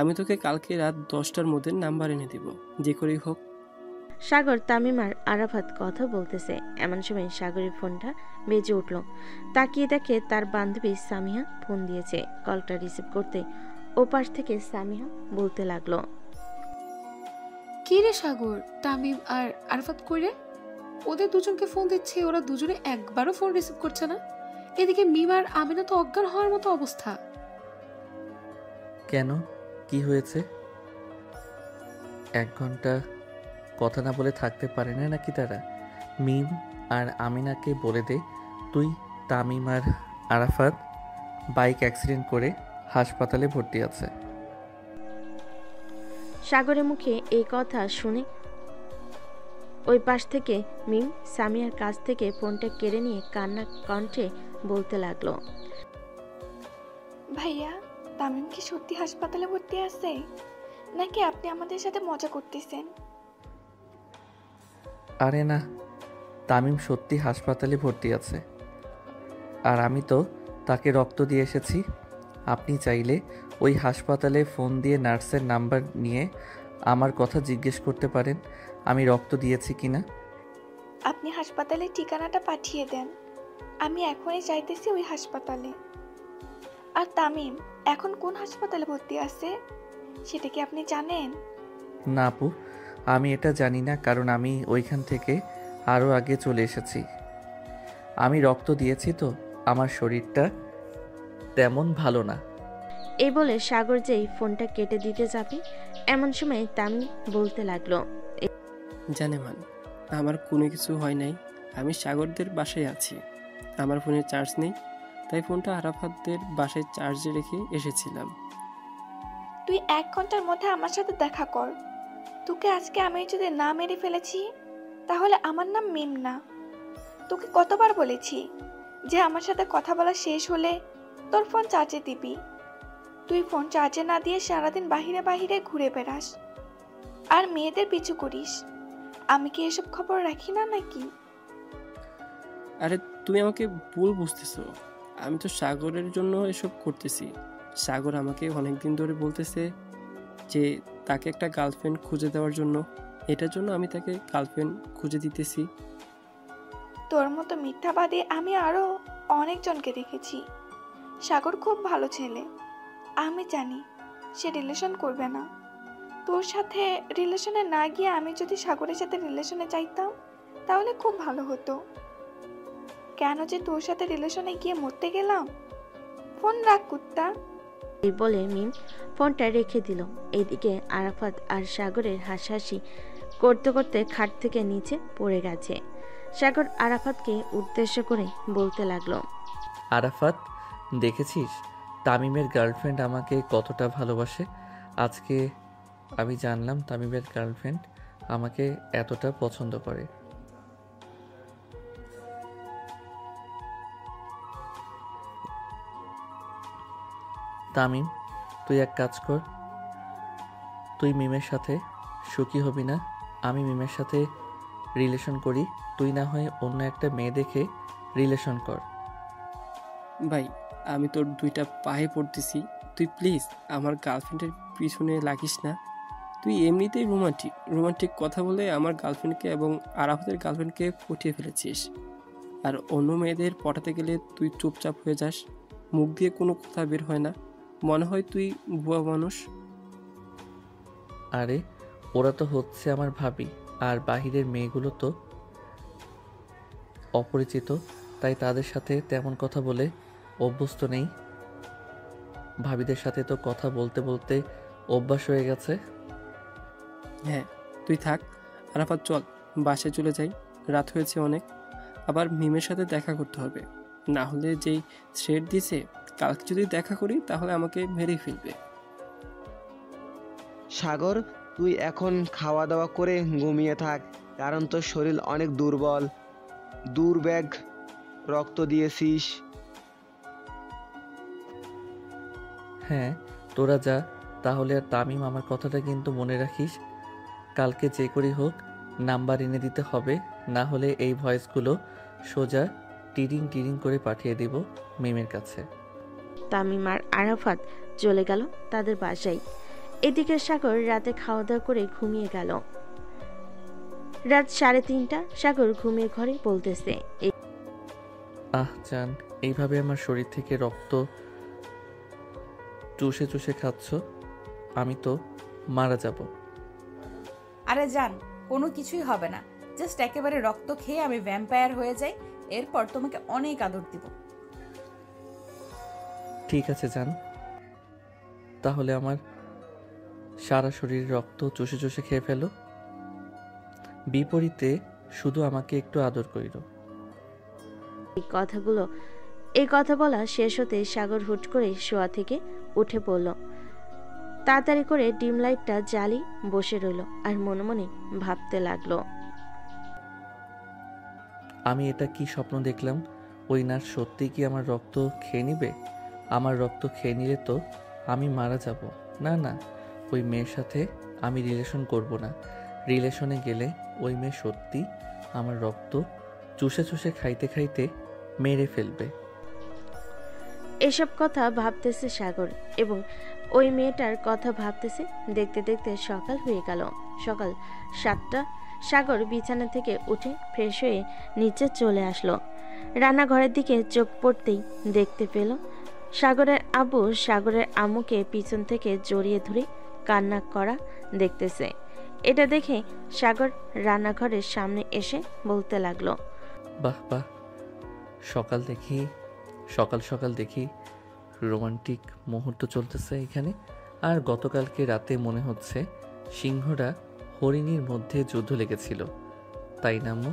আমি তোকে কালকে রাত 10টার মধ্যে নাম্বার এনে দিব, যে করেই হোক। সাগর, তামিম আর আরাফাত কথা বলতেছে। এমন সময় সাগরের ফোনটা বেজে উঠল। তাকিয়ে দেখে তার বান্ধবী সামিহা ফোন দিয়েছে। কলটা রিসিভ করতে ওপাশ থেকে সামিহা বলতে লাগলো, কি রে সাগর, তামিম আর আরাফাত কইরে? ওদের দুজনকে ফোন দিচ্ছে, ওরা দুজনে একবারও ফোন রিসিভ করছে না। এদিকে মিম আর আমিনা তো অজ্ঞান হওয়ার মতো অবস্থা। কেন, কি হয়েছে? 1 ঘন্টা কথা না বলে থাকতে পারে না নাকি তারা? মিম আর আমিনাকে বলে দে তুই তামিম আর আরাফাত বাইক অ্যাক্সিডেন্ট করে হাসপাতালে ভর্তি আছে। সাগরের মুখে এই কথা শুনে ওই পাশ থেকে মিম সামিয়ার কাছ থেকে ফোনটা কেড়ে নিয়ে কান্না কণ্ঠে বলতে লাগলো, ভাইয়া, তামিম কি সত্যি হাসপাতালে ভর্তি আছে, নাকি আপনি আমাদের সাথে মজা করতেছেন? আরে না, তামিম সত্যি হাসপাতালে ভর্তি আছে, আর আমি তো তাকে রক্ত দিয়ে এসেছি। আপনি চাইলে ওই হাসপাতালে ফোন দিয়ে নার্সের নাম্বার নিয়ে আমার কথা জিজ্ঞেস করতে পারেন আমি রক্ত দিয়েছি কিনা। আপনি হাসপাতালের ঠিকানাটা পাঠিয়ে দেন, আমি এখনই যাইতেছি ওই হাসপাতালে। আর তামিম এখন কোন হাসপাতালে ভর্তি আছে সেটা কি আপনি জানেন? না আপু, আমি এটা জানি না, কারণ আমি ওইখান থেকে আরও আগে চলে এসেছি। আমি রক্ত দিয়েছি তো আমার শরীরটা তেমন ভালো না। এই বলে সাগর যেই ফোনটা কেটে দিতে যাবে এমন সময় তামিম বলতে লাগলো, জানে মান, আমার কোনো কিছু হয় নাই। আমি সাগরদের বাসায় আছি, আমার ফোনে চার্জ নেই, তাই ফোনটা আরাফাতদের বাসায় চার্জে রেখে এসেছিলাম। তুই 1 ঘন্টার মধ্যে আমার সাথে দেখা কর। তোকে আজকে আমি যদি না মেরে ফেলেছি তাহলে আমার নাম মিম না। তোকে কতবার বলেছি যে আমার সাথে কথা বলা শেষ হলে তোর ফোন চার্জে দিবি। তুই ফোন চার্জে না দিয়ে সারাদিন বাহিরে বাহিরে ঘুরে বেড়াস আর মেয়েদের পিছু করিস। আমি কি এসব খবর রাখি না নাকি? আরে তুমি আমাকে ভুল বুঝতেছো। আমি তো সাগরের জন্য এসব করতেছি। সাগর আমাকে অনেকদিন ধরে বলতেছে যে তাকে একটা গার্লফ্রেন্ড খুঁজে দেওয়ার জন্য। এটার জন্য আমি তাকে গার্লফ্রেন্ড খুঁজে দিতেছি। তোর মতো মিথ্যাবাদী আমি আরো অনেকজনকে দেখেছি। সাগর খুব ভালো ছেলে, আমি জানি সে রিলেশন করবে না। তোর সাথে রিলেশনে না গিয়ে আমি যদি সাগরের সাথে রিলেশনে যাইতাম তাহলে খুব ভালো হতো। কেন যে তোর সাথে রিলেশনে গিয়ে মরতে গেলাম। ফোন রাখ কুত্তা। এই বলে মিম ফোনটা রেখে দিল। এদিকে আরাফাত আর সাগরের হাসাহাসি করতে করতে খাট থেকে নিচে পড়ে গেছে। সাগর আরাফাতকে উদ্দেশ্য করে বলতে লাগলো, আরাফাত, দেখেছিস তামিমের গার্লফ্রেন্ড আমাকে কতটা ভালোবাসে। আজকে আমি জানলাম তামিমের গার্লফ্রেন্ড আমাকে এতটা পছন্দ করে। তামিম, তুই এক কাজ কর, তুই মিমের সাথে সুখী হবি না। আমি মিমের সাথে রিলেশন করি, তুই না হয় অন্য একটা মেয়ে দেখে রিলেশন কর। ভাই, আমি তোর দুইটা পায়ে পড়তেছি, তুই প্লিজ আমার গার্লফ্রেন্ডের পিছনে লাগিস না। তুই এমনিতেই রোমান্টিক কথা বলে আমার গার্লফ্রেন্ডকে এবং আরাফাতের গার্লফ্রেন্ডকে পটিয়ে ফেলেছিস। আর অন্য মেয়েদের পটাতে গেলে তুই চুপচাপ হয়ে যাস, মুখ দিয়ে কোনো কথা বের হয় না, মনে হয় তুই বুয়া মানুষ। আরে ওরা তো হচ্ছে আমার ভাবি, আর বাহিরের মেয়েগুলো তো অপরিচিত, তাই তাদের সাথে তেমন কথা বলে অভ্যস্ত নেই। ভাবিদের সাথে তো কথা বলতে বলতে অভ্যাস হয়ে গেছে। হ্যাঁ, তুই থাক। আরাফাত, চল বাসায় চলে যাই, রাত হয়েছে অনেক। আবার মিমের সাথে দেখা করতে হবে, না হলে যেই থ্রেড দিছে কালকে যদি দেখা করি তাহলে আমাকে মেরেই ফেলবে। সাগর, তুই এখন খাওয়া দাওয়া করে ঘুমিয়ে থাক, কারণ তোর শরীর অনেক দুর্বল। দুর্বেগ রক্ত দিয়েছিস। হ্যাঁ, তোরা যা তাহলে। আর তামিম, আমার কথাটা কিন্তু মনে রাখিস, কালকে যে করি হোক নাম্বার এনে দিতে হবে, না হলে এই ভয়েসগুলো সোজা টিরিং টিরিং করে পাঠিয়ে দিব মিমের কাছে। তামিম আর আরাফাত চলে গেল তাদের বাসায়। এদিকে সাগর রাতে খাওয়া দাওয়া করে ঘুমিয়ে গেল। রাত 3:30, সাগর ঘুমিয়ে ঘরে বলতেছে, আহ জান, এইভাবে আমার শরীর থেকে রক্ত চুষে চুষে খাচ্ছ, আমি তো মারা যাব। আরে জান, কোনো কিছুই হবে না। জাস্ট একেবারে রক্ত খেয়ে আমি ভ্যাম্পায়ার হয়ে যাই, এরপর তোমাকে অনেক আদর দিব। ঠিক আছে জান, তাহলে আমার সারা শরীর রক্ত চুষে চুষে খেয়ে ফেলো, বিপরীতে শুধু আমাকে একটু আদর কইর। এই কথা বলা শেষ হতে সাগর হুট করে শোয়া থেকে উঠে পড়ল। তাড়াতাড়ি করে ডিম লাইটটা জ্বালি বসে রইল আর মনে মনে ভাবতে লাগলো, আমি এটা কি স্বপ্ন দেখলাম? ওই নার্স সত্যি কি আমার রক্ত খেয়ে নিবে? আমার রক্ত খেয়ে নিলে তো আমি মারা যাব। না না, ওই মেয়ের সাথে আমি রিলেশন করব না। রিলেশনে গেলে ওই মেয়ে সত্যি আমার রক্ত চুষে চুষে খাইতে খাইতে মেরে ফেলবে। এসব কথা ভাবতেছে সাগর এবং ওই মেয়েটার কথা ভাবতেছে। দেখতে দেখতে সকাল হয়ে গেল। সকাল 7টা। সাগর বিছানা থেকে উঠে ফ্রেশ হয়ে নিচে চলে আসলো। রান্নাঘরের দিকে চোখ পড়তেই দেখতে পেল সাগরের আব্বু সাগরের আম্মুকে পিছন থেকে জড়িয়ে ধরে কান্না করা দেখতেছে। এটা দেখে সাগর রান্নাঘরের সামনে এসে বলতে লাগলো, বাহ বাহ, সকাল সকাল দেখি রোমান্টিক মুহূর্ত চলতেছে এখানে। আর গতকালকে রাতে মনে হচ্ছে সিংহরা হরিণীর মধ্যে যুদ্ধ লেগেছিল, তাই না আম্মু?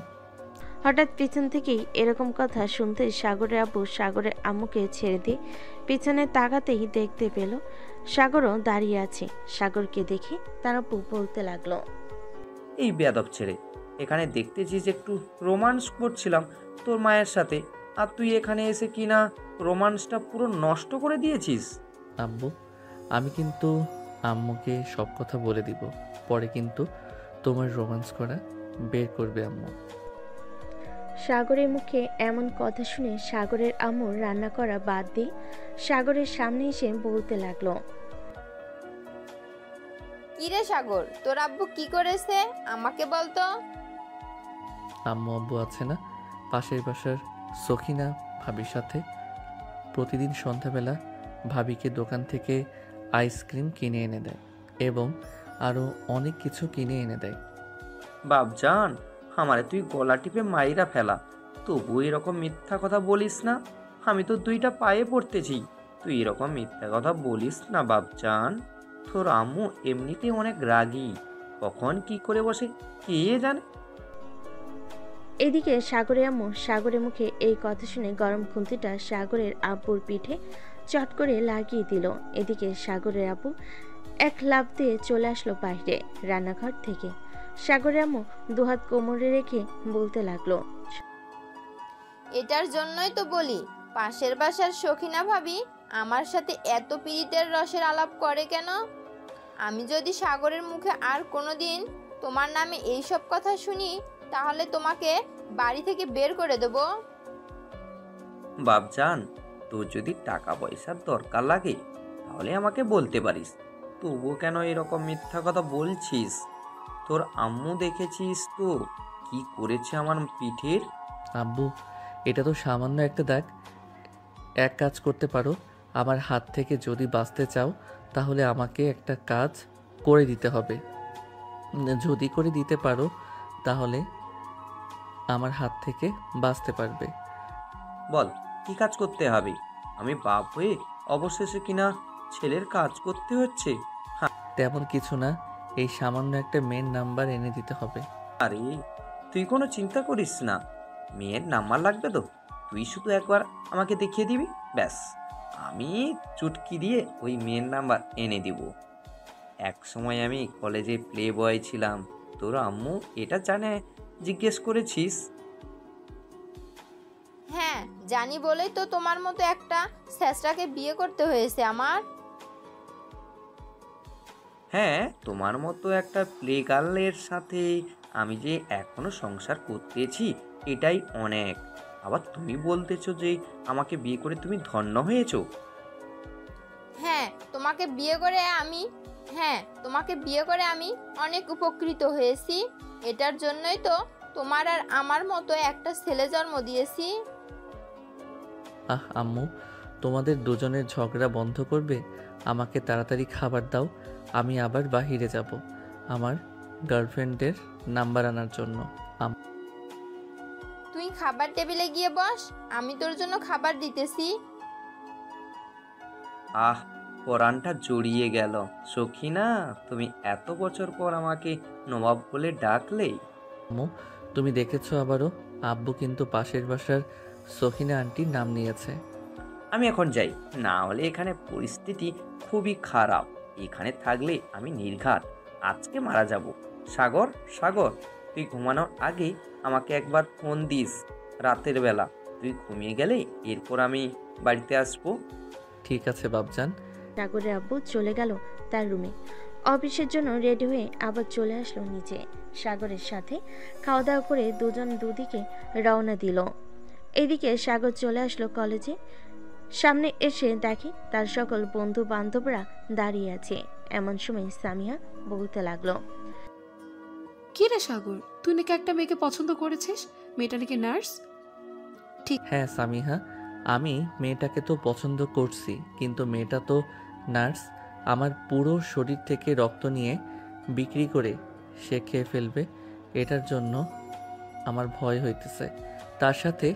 হঠাৎ পিছন থেকেই এরকম কথা শুনতে সাগরের আব্বু সাগরের আম্মুকে ছেড়ে দিয়ে পিছনে তাকাতেই দেখতে পেল সাগরও দাঁড়িয়ে আছে। সাগরকে দেখে তার আব্বু বলতে লাগলো, এই বেয়াদব ছেড়ে, এখানে দেখতেছিস একটু রোমান্স করছিলাম তোর মায়ের সাথে, আর তুই এখানে এসে কিনা রোমান্সটা পুরো নষ্ট করে দিয়েছিস। আব্বু, আমি কিন্তু আম্মুকে সব কথা বলে দিব, পরে কিন্তু তোমার রোমান্স করা বের করবে আম্মু। সাগরের মুখে এমন কথা শুনে সাগরের আম্মুর রান্না করা বাদ দিয়ে সাগরের সামনে এসে বলতে লাগলো, কিরে সাগর, তোর আব্বু কি করেছে আমাকে বলতো। আম্মু আব্বু আছে না, পাশের বাসার সখিনা ভাবির সাথে প্রতিদিন সন্ধ্যাবেলা ভাবিকে দোকান থেকে আইসক্রিম কিনে এনে দেয় এবং আরও অনেক কিছু কিনে এনে দেয়। বাপজান, আমারে তুই গলা টিপে মাইরা ফেলা, তবু এরকম মিথ্যা কথা বলিস না। আমি তো দুইটা পায়ে পড়তেছি, তুই এরকম মিথ্যা কথা বলিস না বাপজান। তোর আম্মু এমনিতে অনেক রাগী, কখন কি করে বসে কে জানে। এদিকে সাগরের আম্মু সাগরের মুখে এই কথা শুনে গরম খুন্তিটা সাগরের আব্বুর পিঠে চট করে লাগিয়ে দিল। এদিকে সাগরের আব্বু এক লাফ দিয়ে চলে আসলো বাইরে রান্নাঘর থেকে। সাগরের আম্মু দুহাত কোমরে রেখে বলতে লাগলো, এটার জন্যই তো বলি পাশের বাসার সখিনা ভাবি আমার সাথে এত পীড়িতের রসের আলাপ করে কেন। আমি যদি সাগরের মুখে আর কোনোদিন তোমার নামে এইসব কথা শুনি তাহলে তোমাকে বাড়ি থেকে বের করে দেব। বাপজান, তোর যদি টাকা পয়সার দরকার লাগে তাহলে আমাকে বলতে পারিস, তবুও কেন এরকম মিথ্যা কথা বলছিস। তোর আম্মু দেখেছিস তো কি করেছে আমার পিঠের। আব্বু, এটা তো সামান্য একটা দাগ। এক কাজ করতে পারো, আমার হাত থেকে যদি বাঁচতে চাও তাহলে আমাকে একটা কাজ করে দিতে হবে। যদি করে দিতে পারো তাহলে আমার হাত থেকে বাঁচতে পারবে। বল কি কাজ করতে হবে। আমি বাপ হয়ে অবশেষে কিনা ছেলের কাজ করতে হচ্ছে। তেমন কিছু না, এই সামান্য একটা মেয়ের নাম্বার এনে দিতে হবে। আরে তুই কোনো চিন্তা করিস না, মেয়ের নাম্বার লাগবে তো তুই শুধু একবার আমাকে দেখিয়ে দিবি, ব্যাস আমি চুটকি দিয়ে ওই মেয়ের নাম্বার এনে দিব। এক সময় আমি কলেজে প্লে বয় ছিলাম, তোর আম্মু এটা জানে জিজ্ঞেস করেছিস। হ্যাঁ জানি বলেই তো তোমার মতো একটা শেষটাকে বিয়ে করতে হয়েছে আমার। হ্যাঁ, তোমার মতো একটা প্লে গার্লের সাথে আমি যে এখনো সংসার করতেছি এটাই অনেক। আবার তুমি বলতেছো যে আমাকে বিয়ে করে তুমি ধন্য হয়েছো। হ্যাঁ তোমাকে বিয়ে করে আমি অনেক উপকৃত হয়েছি। এটার জন্যই তো তোমার আর আমার মতো একটা ছেলে জন্ম দিয়েছি। আম্মু, তোমাদের দুজনের ঝগড়া বন্ধ করবে? আমাকে তাড়াতাড়ি খাবার দাও, আমি আবার বাহিরে যাব আমার গার্লফ্রেন্ডের নাম্বার আনার জন্য। তুই খাবার টেবিলে গিয়ে বস, আমি তোর জন্য খাবার দিতেছি। আহ, পরানটা জড়িয়ে গেল। সখিনা, তুমি এত বছর পর আমাকে নবাব বলে ডাকলে। আম্মু, তুমি দেখেছো আবারও আব্বু কিন্তু পাশের বাসার সখিনা আন্টির নাম নিয়েছে। আমি এখন যাই, না হলে এখানে পরিস্থিতি খুবই খারাপ। এখানে থাকলে আমি নির্ঘাত আজকে মারা যাব। সাগর, সাগর, তুই ঘুমানোর আগে আমাকে একবার ফোন দিস রাতের বেলা। তুই ঘুমিয়ে গেলে এরপর আমি বাড়িতে আসবো। ঠিক আছে বাবজান। সাগরের আব্বু চলে গেল তার রুমে। অফিসের জন্য রেডি হয়ে আবার চলে আসলো নিচে। সাগরের সাথে খাওয়া দাওয়া করে দুজন দুদিকে রওনা দিল। এদিকে সাগর চলে আসলো কলেজে। সামনে এসে দেখে তার সকল বন্ধু বান্ধবরা দাঁড়িয়ে আছে। এমন সময় সামিয়া বলতে লাগলো, কি রে সাগর, তুই নাকি একটা মেয়েকে পছন্দ করেছিস? মেয়েটা নাকি নার্স? হ্যাঁ সামিহা, আমি মেয়েটাকে তো পছন্দ করছি, কিন্তু মেয়েটা তো নার্স। আমার পুরো শরীর থেকে রক্ত নিয়ে বিক্রি করে সে খেয়ে ফেলবে। এটার জন্য আমার ভয় হইতেছে। তার সাথে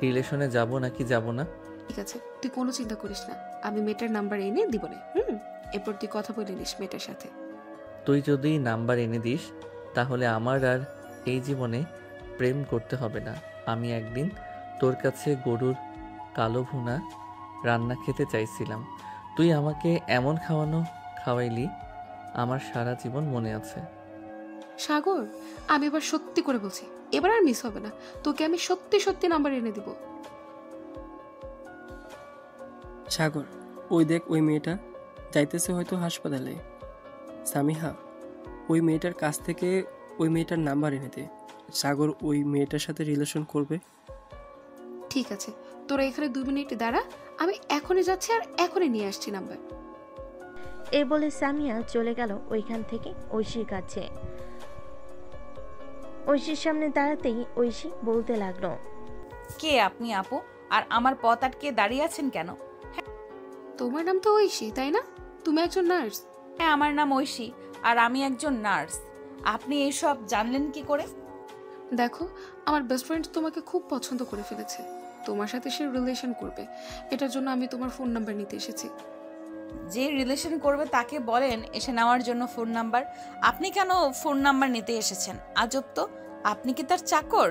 রিলেশনে যাব নাকি যাব না। ঠিক আছে, তুই কোনো চিন্তা করিস না, আমি মেয়েটার নাম্বার এনে দিব না। এরপর তুই কথা বলে নিস মেয়েটার সাথে। তুই যদি নাম্বার এনে দিস তাহলে আমার আর এই জীবনে প্রেম করতে হবে না। আমি একদিন তোর কাছে গরুর কালো ভুনা রান্না খেতে চাইছিলাম, তুই আমাকে এমন খাওয়াইলি, আমার সারা জীবন মনে আছে। সাগর, আমি এবার সত্যি করে বলছি, এবার আর মিস হবে না। তোকে আমি সত্যি সত্যি নাম্বার এনে দিব। সাগর, ওই দেখ ওই মেয়েটা যাইতেছে হয়তো হাসপাতালে। সামিহা, ওই মেয়েটার কাছ থেকে ওই মেয়েটার নাম্বার এনে দে। সাগর ওই মেয়েটার সাথে রিলেশন করবে। ঠিক আছে, তোরা এখানে 2 মিনিট দাঁড়া, আমি এখনই যাচ্ছি আর এখনই নিয়ে আসছি নাম্বার। এই বলে সামিয়া চলে গেল ওইখান থেকে ঐশীর কাছে। ঐশীর সামনে দাঁড়াতেই ঐশী বলতে লাগলো, কে আপনি আপু? আর আমার পথ আটকে দাঁড়িয়ে আছেন কেন? তোমার নাম তো ঐশী, তাই না? তুমি একজন নার্স। হ্যাঁ, আমার নাম ঐশী আর আমি একজন নার্স। আপনি এইসব জানলেন কি করে? দেখো, আমার বেস্ট ফ্রেন্ড তোমাকে খুব পছন্দ করে ফেলেছে, তোমার সাথে সে রিলেশন করবে। এটার জন্য আমি তোমার ফোন নাম্বার নিতে এসেছি। যে রিলেশন করবে তাকে বলেন এসে নেওয়ার জন্য ফোন নাম্বার। আপনি কেন ফোন নাম্বার নিতে এসেছেন? আজব তো, আপনি কি তার চাকর?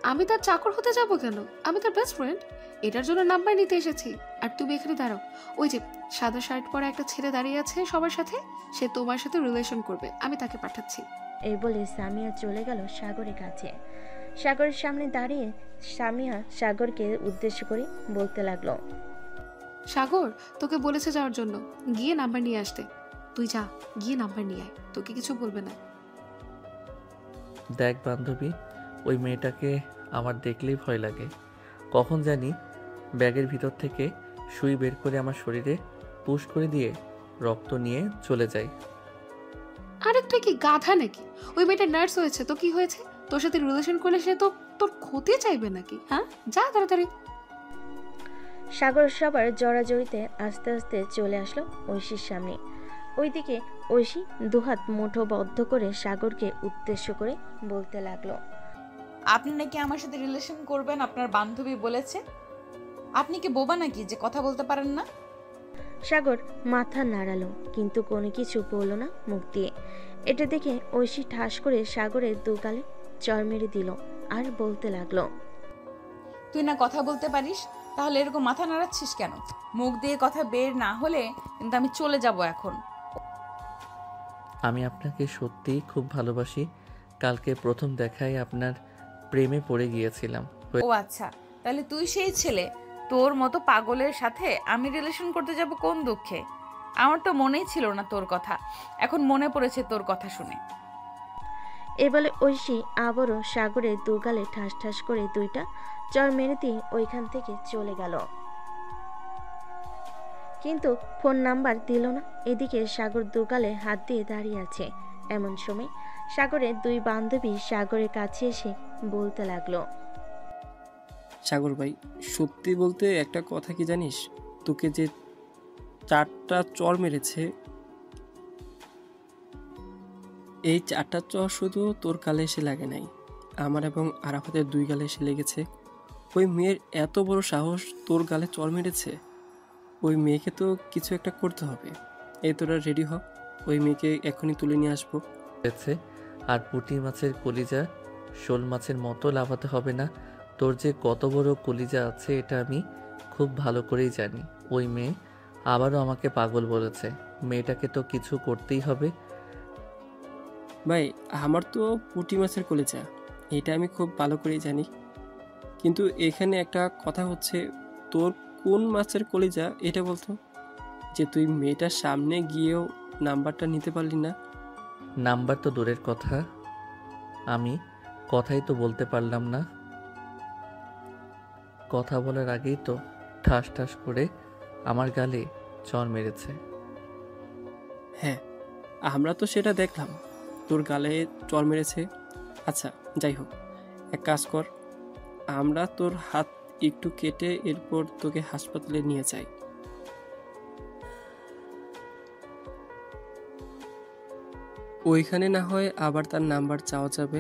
আমি তার চাকর হতে যাব কেন? আমি তার বেস্ট ফ্রেন্ড, এটার জন্য নাম্বার নিতে এসেছি। আর তুমি এখানে দাঁড়াও, ওই যে সাদা শার্ট পরা একটা ছেলে দাঁড়িয়ে আছে সবার সাথে, সে তোমার সাথে রিলেশন করবে, আমি তাকে পাঠাচ্ছি। এই বলে সামিয়া চলে গেল সাগরের কাছে। সাগরের সামনে দাঁড়িয়ে সামিয়া সাগরকে উদ্দেশ্য করে বলতে লাগলো, সাগর, তোকে বলেছে যাওয়ার জন্য, গিয়ে নাম্বার নিয়ে আসতে। তুই যা, গিয়ে নাম্বার নিয়ে আয়, তোকে কিছু বলবে না। দেখ বান্ধবী, ওই মেয়েটাকে আমার দেখলেই ভয় লাগে। কখন জানি ব্যাগের ভিতর থেকে সুই বের করে আমার শরীরে পুশ করে দিয়ে রক্ত নিয়ে চলে যায়। আরে তুই কি গাধা নাকি? ওই মেয়েটা নার্স হয়েছে তো কি হয়েছে? তোর সাথে রিলেশন করলে সে তো তোর ক্ষতি চাইবে নাকি? হ্যাঁ, যা তাড়াতাড়ি। সাগর সবার জড়াজড়িতে আস্তে আস্তে চলে আসলো ঐশীর সামনে। ওইদিকে ঐশী দুহাত মুঠো বদ্ধ করে সাগরকে উদ্দেশ্য করে বলতে লাগলো, আপনি নাকি আমার সাথে রিলেশন করবেন, আপনার বান্ধবী বলেছে। আপনি কি বোবা নাকি যে কথা বলতে পারেন না? সাগর মাথা নাড়ালো কিন্তু কোনো কিছু বলল না মুখ দিয়ে। এটা দেখে ঐশী ঠাস করে সাগরের দুগালে চড় মেরে দিল আর বলতে লাগলো, তুই না কথা বলতে পারিস, তাহলে এরকম মাথা নাড়াচ্ছিস কেন? মুখ দিয়ে কথা বের না হলে কিন্তু আমি চলে যাব এখন। আমি আপনাকে সত্যিই খুব ভালোবাসি। কালকে প্রথম দেখায় আপনার প্রেমে পড়ে গিয়েছিলাম। ও আচ্ছা, তাহলে তুই সেই ছেলে। তোর মতো পাগলের সাথে আমি রিলেশন করতে যাব কোন দুঃখে? আমার তো মনেই ছিল না তোর কথা, এখন মনে পড়েছে তোর কথা শুনে। এ বলে ঐশী আবারও সাগরের দুগালে ঠাস ঠাস করে দুইটা চড় মেরে দিয়ে ওইখান থেকে চলে গেল। কিন্তু ফোন নাম্বার দিল না। এদিকে সাগর দুগালে হাত দিয়ে দাঁড়িয়ে আছে। এমন সময় সাগরের দুই বান্ধবী সাগরের কাছে এসে বলতে লাগলো, সাগর ভাই, সত্যি বলতে একটা কথা কি জানিস, তোকে যে 4টা চড় মেরেছে, এই 4টা চড় শুধু তোর গালে এসে লাগে নাই, আমার এবং আরাফাতের 2 গালে এসে লেগেছে। ওই মেয়ের এত বড় সাহস তোর গালে চড় মেরেছে। ওই মেয়েকে তো কিছু একটা করতে হবে। এই তোরা রেডি হ, ওই মেয়েকে এখনই তুলে নিয়ে আসবো। আর পুঁটি মাছের কলিজা শোল মাছের মতো লাফাতে হবে না। তোর যে কত বড় কলিজা আছে এটা আমি খুব ভালো করেই জানি। ওই মেয়ে আবারও আমাকে পাগল বলেছে। মেয়েটাকে তো কিছু করতেই হবে। ভাই, আমার তো পুঁটি মাছের কলিজা, এটা আমি খুব ভালো করেই জানি, কিন্তু এখানে একটা কথা হচ্ছে, তোর কোন মাছের কলিজা এটা বলতো, যে তুই মেয়েটার সামনে গিয়েও নাম্বারটা নিতে পারলি না। নাম্বার তো দূরের কথা, আমি কথাই তো বলতে পারলাম না। কথা বলার আগেই তো ঠাস ঠাস করে আমার গালে চড় মেরেছে। হ্যাঁ, আমরা তো সেটা দেখলাম, তোর গালে চড় মেরেছে। আচ্ছা যাই হোক, এক কাজ কর, আমরা তোর হাত একটু কেটে এরপর তোকে হাসপাতালে নিয়ে যাই। ওইখানে না হয় আবার তার নাম্বার চাওয়া যাবে।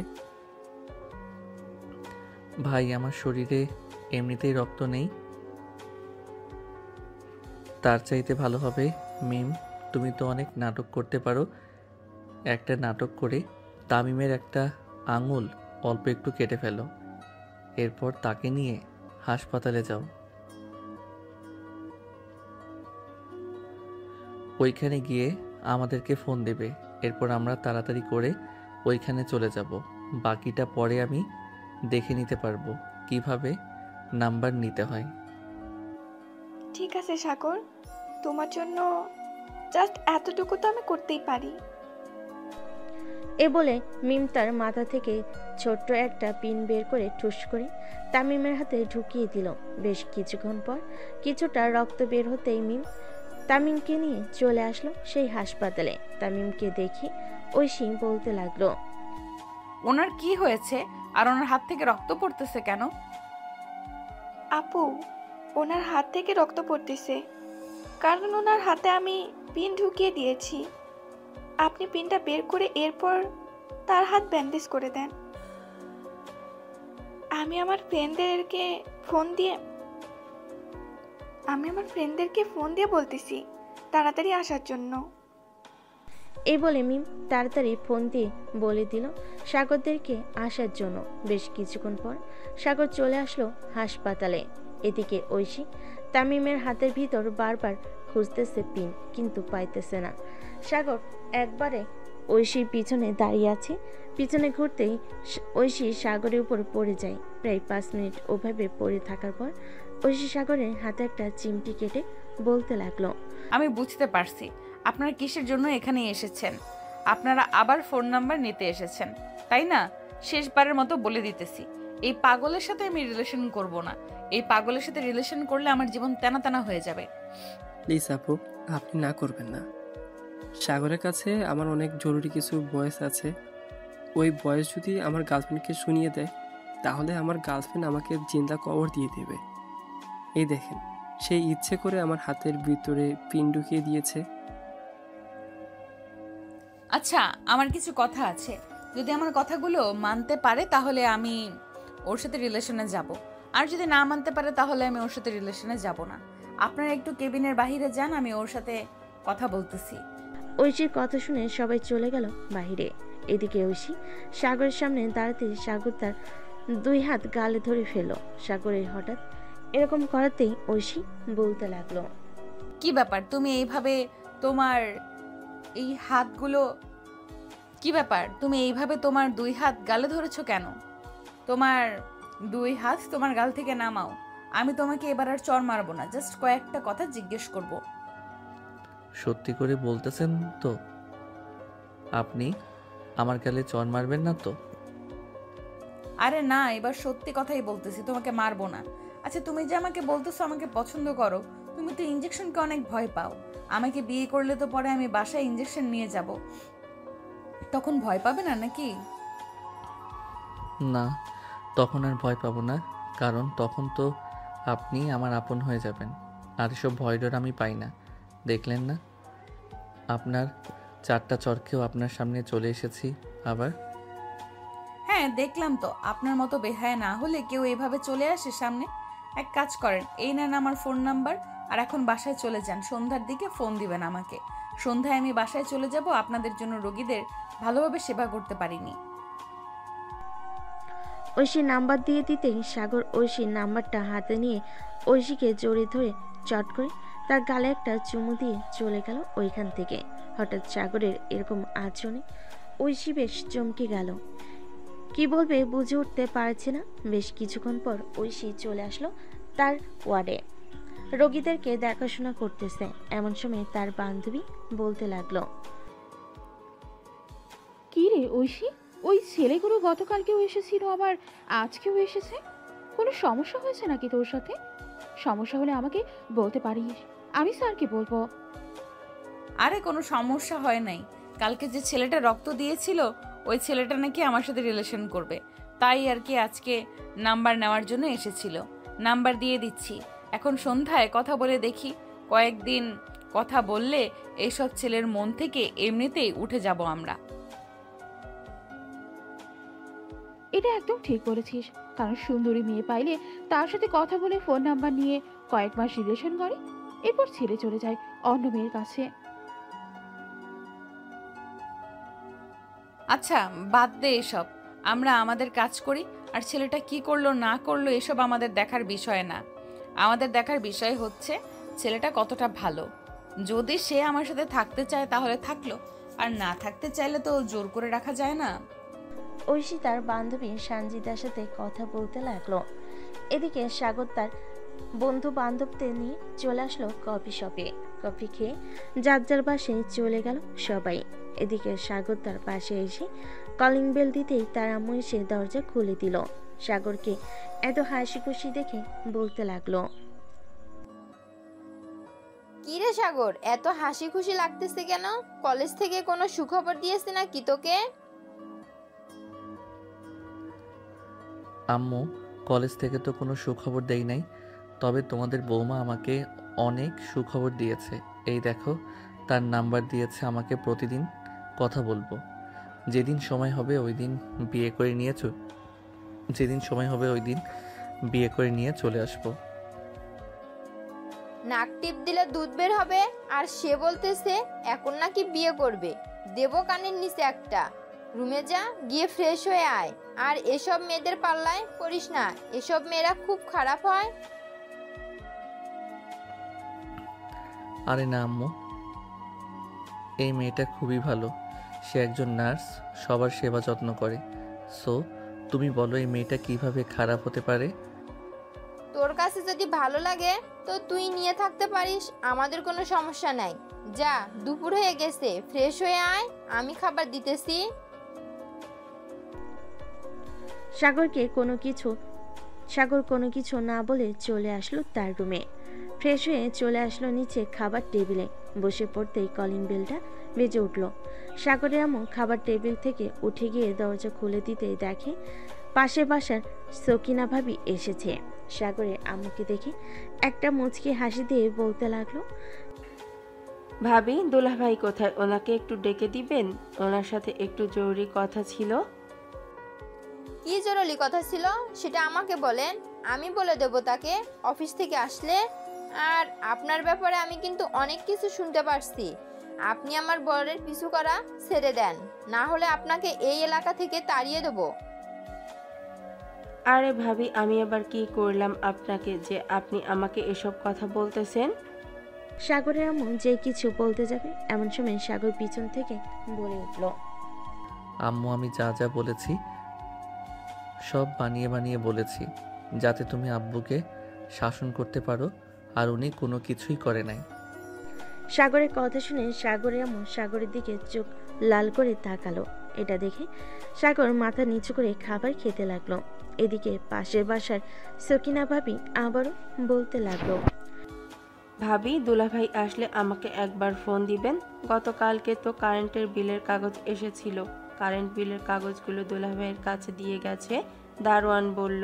ভাই, আমার শরীরে এমনিতেই রক্ত নেই, তার চাইতে ভালো হবে মিম, তুমি তো অনেক নাটক করতে পারো। একটা নাটক করে তামিমের একটা আঙুল অল্প একটু কেটে ফেলো, এরপর তাকে নিয়ে হাসপাতালে যাও। ওইখানে গিয়ে আমাদেরকে ফোন দেবে, এরপর আমরা তাড়াতাড়ি করে ওইখানে চলে যাব। বাকিটা পরে আমি দেখে নিতে পারবো কিভাবে নাম্বার নিতে হয়। ঠিক আছে সাগর, তোমার জন্য জাস্ট এতটুকু তো আমি করতেই পারি। এ বলে মিম তার মাথা থেকে ছোট্ট একটা পিন বের করে ঠুস করে তামিমের হাতে ঢুকিয়ে দিল। বেশ কিছুক্ষণ পর কিছুটা রক্ত বের হতেই মিম তামিমকে নিয়ে চলে আসলো সেই হাসপাতালে। তামিমকে দেখে ঐশী বলতে লাগলো, ওনার কি হয়েছে আর ওনার হাত থেকে রক্ত পড়তেছে কেন? আপু, ওনার হাত থেকে রক্ত পড়তেছে কারণ ওনার হাতে আমি পিন ঢুকিয়ে দিয়েছি। আপনি পিনটা বের করে এরপর তার হাত ব্যান্ডেজ করে দেন। আমি আমার ফ্রেন্ডদেরকে ফোন দিয়ে বলতেছি তাড়াতাড়ি আসার জন্য। এই বলে মিম তাড়াতাড়ি ফোন দিয়ে বলে দিল সাগরদেরকে আসার জন্য। বেশ কিছুক্ষণ পর সাগর চলে আসলো হাসপাতালে। এদিকে ঐশী তামিমের হাতের ভিতর বারবার খুঁজতেছে পিন, কিন্তু পাইতেছে না। সাগর একবারে ঐশীর পিছনে দাঁড়িয়ে আছে। পিছনে ঘুরতেই ঐশী সাগরের উপর পড়ে যায়। প্রায় 5 মিনিট ওভাবে পড়ে থাকার পর ঐশী সাগরের হাতে একটা চিমটি কেটে বলতে লাগলো, আমি বুঝতে পারছি আপনারা কিসের জন্য এখানে এসেছেন। আপনারা আবার ফোন নাম্বার নিতে এসেছেন, তাই না? শেষবারের মতো বলে দিতেছি, এই পাগলের সাথে আমি রিলেশন করব না। এই পাগলের সাথে রিলেশন করলে আমার জীবন তেনা তেনা হয়ে যাবে। প্লিজ আপু, আপনি না করবেন না। সাগরের কাছে আমার অনেক জরুরি কিছু ভয়েস আছে। ওই ভয়েস যদি আমার গার্লফ্রেন্ডকে শুনিয়ে দেয় তাহলে আমার গার্লফ্রেন্ড আমাকে জিন্দা কবর দিয়ে দেবে। এই দেখেন, সেই ইচ্ছে করে আমার হাতের ভিতরে পিন ঢুকিয়ে দিয়েছে। আচ্ছা, আমার কিছু কথা আছে। যদি আমার কথাগুলো মানতে পারে তাহলে আমি ওর সাথে রিলেশনে যাব, আর যদি না মানতে পারে তাহলে আমি ওর সাথে রিলেশনে যাব না। আপনারা একটু কেবিনের বাইরে যান, আমি ওর সাথে কথা বলতেছি। ঐশীর কথা শুনে সবাই চলে গেল বাইরে। এদিকে ঐশী সাগরের সামনে দাঁড়াতে সাগর তার 2 হাত গালে ধরে ফেলল। সাগরের হঠাৎ এরকম করাতেই ঐশী বলতে লাগলো, কি ব্যাপার, তুমি এইভাবে তোমার এই হাতগুলো কি ব্যাপার, তুমি এইভাবে তোমার 2 হাত গালে ধরেছো কেন? তোমার 2 হাত তোমার গাল থেকে নামাও। আমি তোমাকে এবার আর চড় মারবো না, জাস্ট কয়েকটা কথা জিজ্ঞেস করব। সত্যি করে বলতেছেন তো? আপনি আমার গালে চড় মারবেন না তো? আরে না, এবার সত্যি কথাই বলতেছি, তোমাকে মারবো না। আচ্ছা, তুমি যে আমাকে বলতেছো আমাকে পছন্দ করো, তুমি তো ইঞ্জেকশনকে অনেক ভয় পাও। আমাকে বিয়ে করলে তো পরে আমি বাসায় ইঞ্জেকশন নিয়ে যাব, তখন ভয় পাবে না নাকি? না, তখন আর ভয় পাবো না, কারণ তখন তো আপনি আমার আপন হয়ে যাবেন। আর এসব ভয় ডর আমি পাই না। দেখলেন না, আপনার 4টা চরকেও আপনার সামনে চলে এসেছি আবার। হ্যাঁ দেখলাম তো, আপনার মতো বেহায়া না হলে কেউ এইভাবে চলে আসে সামনে? এক কাজ করেন, এই নেন আমার ফোন নাম্বার, আর এখন বাসায় চলে যান। সন্ধ্যার দিকে ফোন দিবেন আমাকে। সন্ধ্যায় আমি বাসায় চলে যাব, আপনাদের জন্য রোগীদের ভালোভাবে সেবা করতে পারিনি। ঐশী নাম্বার দিয়ে দিতেই সাগর ঐশীর নাম্বারটা হাতে নিয়ে ঐশীকে জড়িয়ে ধরে চট করে তার গালে একটা চুমু দিয়ে চলে গেল ওইখান থেকে। হঠাৎ সাগরের এরকম আচরণে ঐশী বেশ চমকে গেল। কি বলবে বুঝে উঠতে পারছে না। বেশ কিছুক্ষণ পর ঐশী চলে আসলো তার ওয়ার্ডে। রোগীদেরকে দেখাশোনা করতেছে। এমন সময় তার বান্ধবী বলতে লাগলো, কি রে ঐশী, ওই ছেলেগুলো গতকালকেও এসেছিল, আবার আজকেও এসেছে। কোনো সমস্যা হয়েছে নাকি তোর সাথে? সমস্যা হলে আমাকে বলতে পারিস, আমি স্যারকে বলবো। আরে কোনো সমস্যা হয় নাই। কালকে যে ছেলেটা রক্ত দিয়েছিল ওই ছেলেটা নাকি আমার সাথে রিলেশন করবে, তাই আর কি আজকে নাম্বার নেওয়ার জন্য এসেছিল। নাম্বার দিয়ে দিচ্ছি, এখন সন্ধ্যায় কথা বলে দেখি। কয়েকদিন কথা বললে এইসব ছেলের মন থেকে এমনিতেই উঠে যাব আমরা। এটা একদম ঠিক বলেছিস, কারণ সুন্দরী মেয়ে পাইলে তার সাথে কথা বলে ফোন নাম্বার নিয়ে কয়েক মাস রিলেশন করে, এরপর ছেড়ে চলে যায় অন্য মেয়ের কাছে। আচ্ছা বাদ দে এসব, আমরা আমাদের কাজ করি। আর ছেলেটা কি করলো না করলো এসব আমাদের দেখার বিষয় না। আমাদের দেখার বিষয় হচ্ছে ছেলেটা কতটা ভালো। যদি সে আমার সাথে থাকতে চায় তাহলে থাকলো, আর না থাকতে চাইলে তো জোর করে রাখা যায় না। ঐশী তার বান্ধবী সানজিদার সাথে কথা বলতে লাগলো। এদিকে সাগর তার বন্ধু বান্ধবদের নিয়ে চলে আসলো কফি শপে। কফি খেয়ে যার যার বাসায় চলে গেল সবাই। এদিকে সাগর তার পাশে এসে কলিং বেল দিতেই তার আম্মু এসে দরজা খুলে দিল। সাগরকে এত হাসি খুশি দেখে বলতে লাগলো, কি রে সাগর, এত হাসি খুশি লাগতেছে কেন? কলেজ থেকে কোনো সুখবর দিয়েছে নাকি তোকে? আম্মু, কলেজ থেকে তো কোনো সুখবর দেই নাই, তবে তোমাদের বৌমা আমাকে অনেক সুখবর দিয়েছে। এই দেখো, তার নাম্বার দিয়েছে আমাকে, প্রতিদিন কথা বলবো। যেদিন সময় হবে ওই দিন বিয়ে করে নিয়ে চলে আসবো। নাক টিপ দিলে দুধ বের হবে, আর সে বলতেছে এখন নাকি বিয়ে করবে। দেবো কানের নিচে একটা। রুমে যা, গিয়ে ফ্রেশ হয়ে আয়। আর এসব মেয়েদের পাল্লায় পড়িস না, এসব মেয়েরা খুব খারাপ হয়। আরে না আম্মু, এই মেয়েটা খুবই ভালো। সে একজন নার্স, সবার সেবা যত্ন করে। সো তুমি বলো এই মেয়েটা কিভাবে খারাপ হতে পারে? তোর কাছে যদি ভালো লাগে তো তুই নিয়ে থাকতে পারিস, আমাদের কোনো সমস্যা নাই। যা, দুপুর হয়ে গেছে, ফ্রেশ হয়ে আয়, আমি খাবার দিতেছি। সাগর কোনো কিছু না বলে চলে আসলো তার রুমে। ফ্রেশ হয়ে চলে আসলো নিচে খাবার টেবিলে। বসে পড়তেই কলিং বেলটা বেজে উঠল। সাগরের আম্মু খাবার টেবিল থেকে উঠে গিয়ে দরজা খুলে দিতেই দেখে পাশের বাসার সকিনা ভাবি এসেছে। সাগরের আম্মুকে দেখে একটা মুচকি হাসি দিয়ে বলতে লাগলো, ভাবি, দুলাভাই কোথায়? ওনাকে একটু ডেকে দিবেন, ওনার সাথে একটু জরুরি কথা ছিল। কি জরুরি কথা ছিল সেটা আমাকে বলেন, আমি বলে দেব তাকে অফিস থেকে আসলে। আর আপনার ব্যাপারে আমি কিন্তু অনেক কিছু শুনতে পারছি। আপনি আমার বরের পিছু করা ছেড়ে দেন, না হলে আপনাকে এই এলাকা থেকে তাড়িয়ে দেব। আরে ভাবি, আমি আবার কি করলাম আপনাকে যে আপনি আমাকে এসব কথা বলতেছেন? সাগরের আম্মু যে কিছু বলতে যাবে এমন সময় সাগর পিছন থেকে বলে উঠল, আম্মু, আমি যা যা বলেছি সব বানিয়ে বানিয়ে বলেছি, যাতে তুমি আব্বুকে শাসন করতে পারো, আর উনি কোনো কিছুই করে নাই। সাগরের কথা শুনে সাগরের আম্মু সাগরের দিকে চোখ লাল করে তাকালো। এটা দেখে সাগর মাথা নিচু করে খাবার খেতে লাগলো। এদিকে পাশের বাসার সকিনা ভাবি আবারও বলতে লাগলো, ভাবি, দুলাভাই আসলে আমাকে একবার ফোন দিবেন। গতকালকে তো কারেন্টের বিলের কাগজ এসেছিল, কারেন্ট বিলের কাগজগুলো দুলাভাইয়ের কাছে দিয়ে গেছে, দারোয়ান বলল।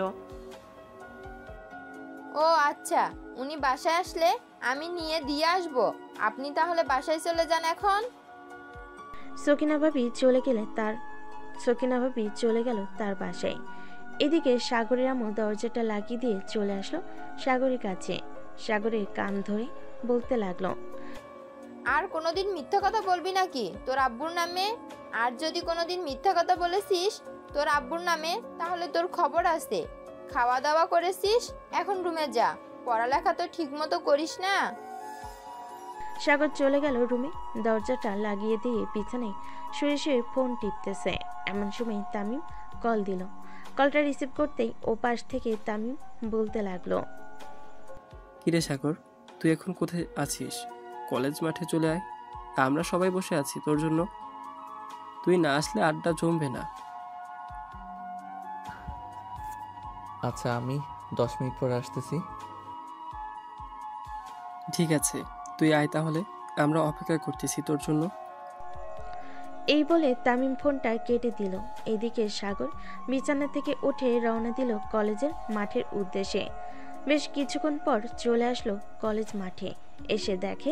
ও আচ্ছা, উনি বাসায় আসলে আমি নিয়ে দিয়ে আসবো। আপনি তাহলে বাসায় চলে যান এখন। সকিনা ভাবি চলে গেল তার বাসায়। এদিকে সাগরের আম্মু দরজাটা লাগিয়ে দিয়ে চলে আসলো সাগরের কাছে। সাগরের কান ধরে বলতে লাগলো, আর কোনোদিন মিথ্যা কথা বলবি নাকি তোর আব্বুর নামে? আর যদি কোনোদিন মিথ্যা কথা বলেছিস তোর আব্বুর নামে, তাহলে তোর খবর আছে। খাওয়া দাওয়া করেছিস, এখন রুমে যা। পড়ালেখা তো ঠিক মতো করিস না। সাগর চলে গেল রুমে। দরজাটা লাগিয়ে দিয়ে পিছনে শুয়ে শুয়ে ফোন টিপতেছে। এমন সময় তামিম কল দিল। কলটা রিসিভ করতেই ওপাশ থেকে তামিম বলতে লাগলো, কিরে সাগর, তুই এখন কোথায় আছিস? কলেজ মাঠে চলে আয়, আমরা সবাই বসে আছি তোর জন্য। তুই না আসলে আড্ডা জমবে না। আচ্ছা, আমি 10 মিনিট পর আসতেছি। ঠিক আছে, তুই আয় তাহলে, আমরা অপেক্ষা করতেছি তোর জন্য। এই বলে তামিম ফোনটা কেটে দিল। এদিকে সাগর বিছানা থেকে উঠে রওনা দিল কলেজের মাঠের উদ্দেশ্যে। বেশ কিছুক্ষণ পর চলে আসলো কলেজ মাঠে। এসে দেখে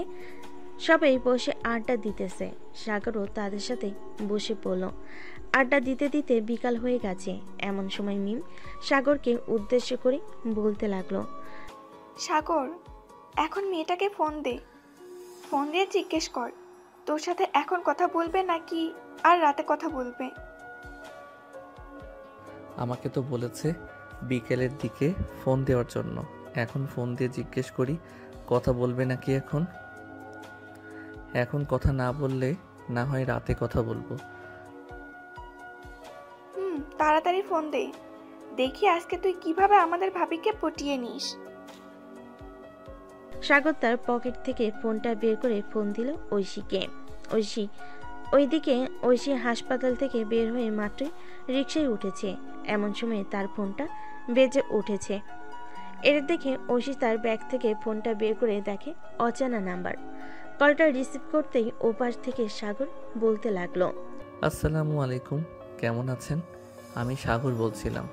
সবাই বসে আড্ডা দিতেছে। সাগরও তাদের সাথে বসে পড়ল। আড্ডা দিতে দিতে বিকাল হয়ে গেছে। এমন সময় মিম সাগরকে উদ্দেশ্য করে বলতে লাগলো, সাগর, এখন মেয়েটাকে ফোন দে। ফোন দিয়ে জিজ্ঞেস কর তোর সাথে এখন কথা বলবে নাকি আর রাতে কথা বলবে। আমাকে তো বলেছে বিকেলের দিকে ফোন দেওয়ার জন্য। এখন ফোন দিয়ে জিজ্ঞেস করি কথা বলবে নাকি। এখন কথা না বললে না হয় রাতে কথা বলবো। তাড়াতাড়ি ফোন দে, দেখি আজকে তুই কিভাবে আমাদের ভাবিকে পটিয়ে নিস। সাগর তার পকেট থেকে ফোনটা বের করে ফোন দিল ঐশীকে। ওইদিকে ঐশী হাসপাতাল থেকে বের হয়ে মাত্রই রিকশায় উঠেছে। এমন সময় তার ফোনটা বেজে উঠেছে। এটা দেখে ঐশী তার ব্যাগ থেকে ফোনটা বের করে দেখে অচেনা নাম্বার। কলটা রিসিভ করতেই ওপাশ থেকে সাগর বলতে লাগলো, আসসালামু আলাইকুম, কেমন আছেন? আমি সাগর বলছিলাম।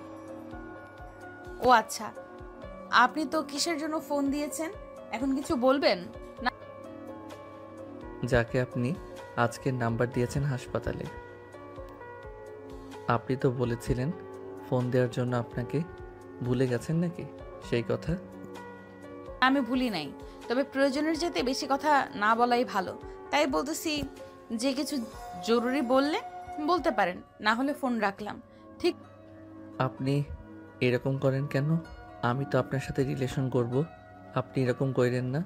ও আচ্ছা, আপনি তো কিসের জন্য ফোন দিয়েছেন? এখন কিছু বলবেন না? যাকে আপনি আজকের নাম্বার দিয়েছেন হাসপাতালে, আপনি তো বলেছিলেন ফোন দেওয়ার জন্য। আপনাকে ভুলে গেছেন নাকি সেই কথা? আমি ভুলি নাই, তবে প্রয়োজনের যেতে বেশি কথা না বলাই ভালো। তাই বলতেছি, যে কিছু জরুরি বললে বলতে পারেন, না হলে ফোন রাখলাম। ঠিক আপনি এরকম করেন কেন? আমি তো আপনার সাথে রিলেশন করব, আপনি এরকম করেন না।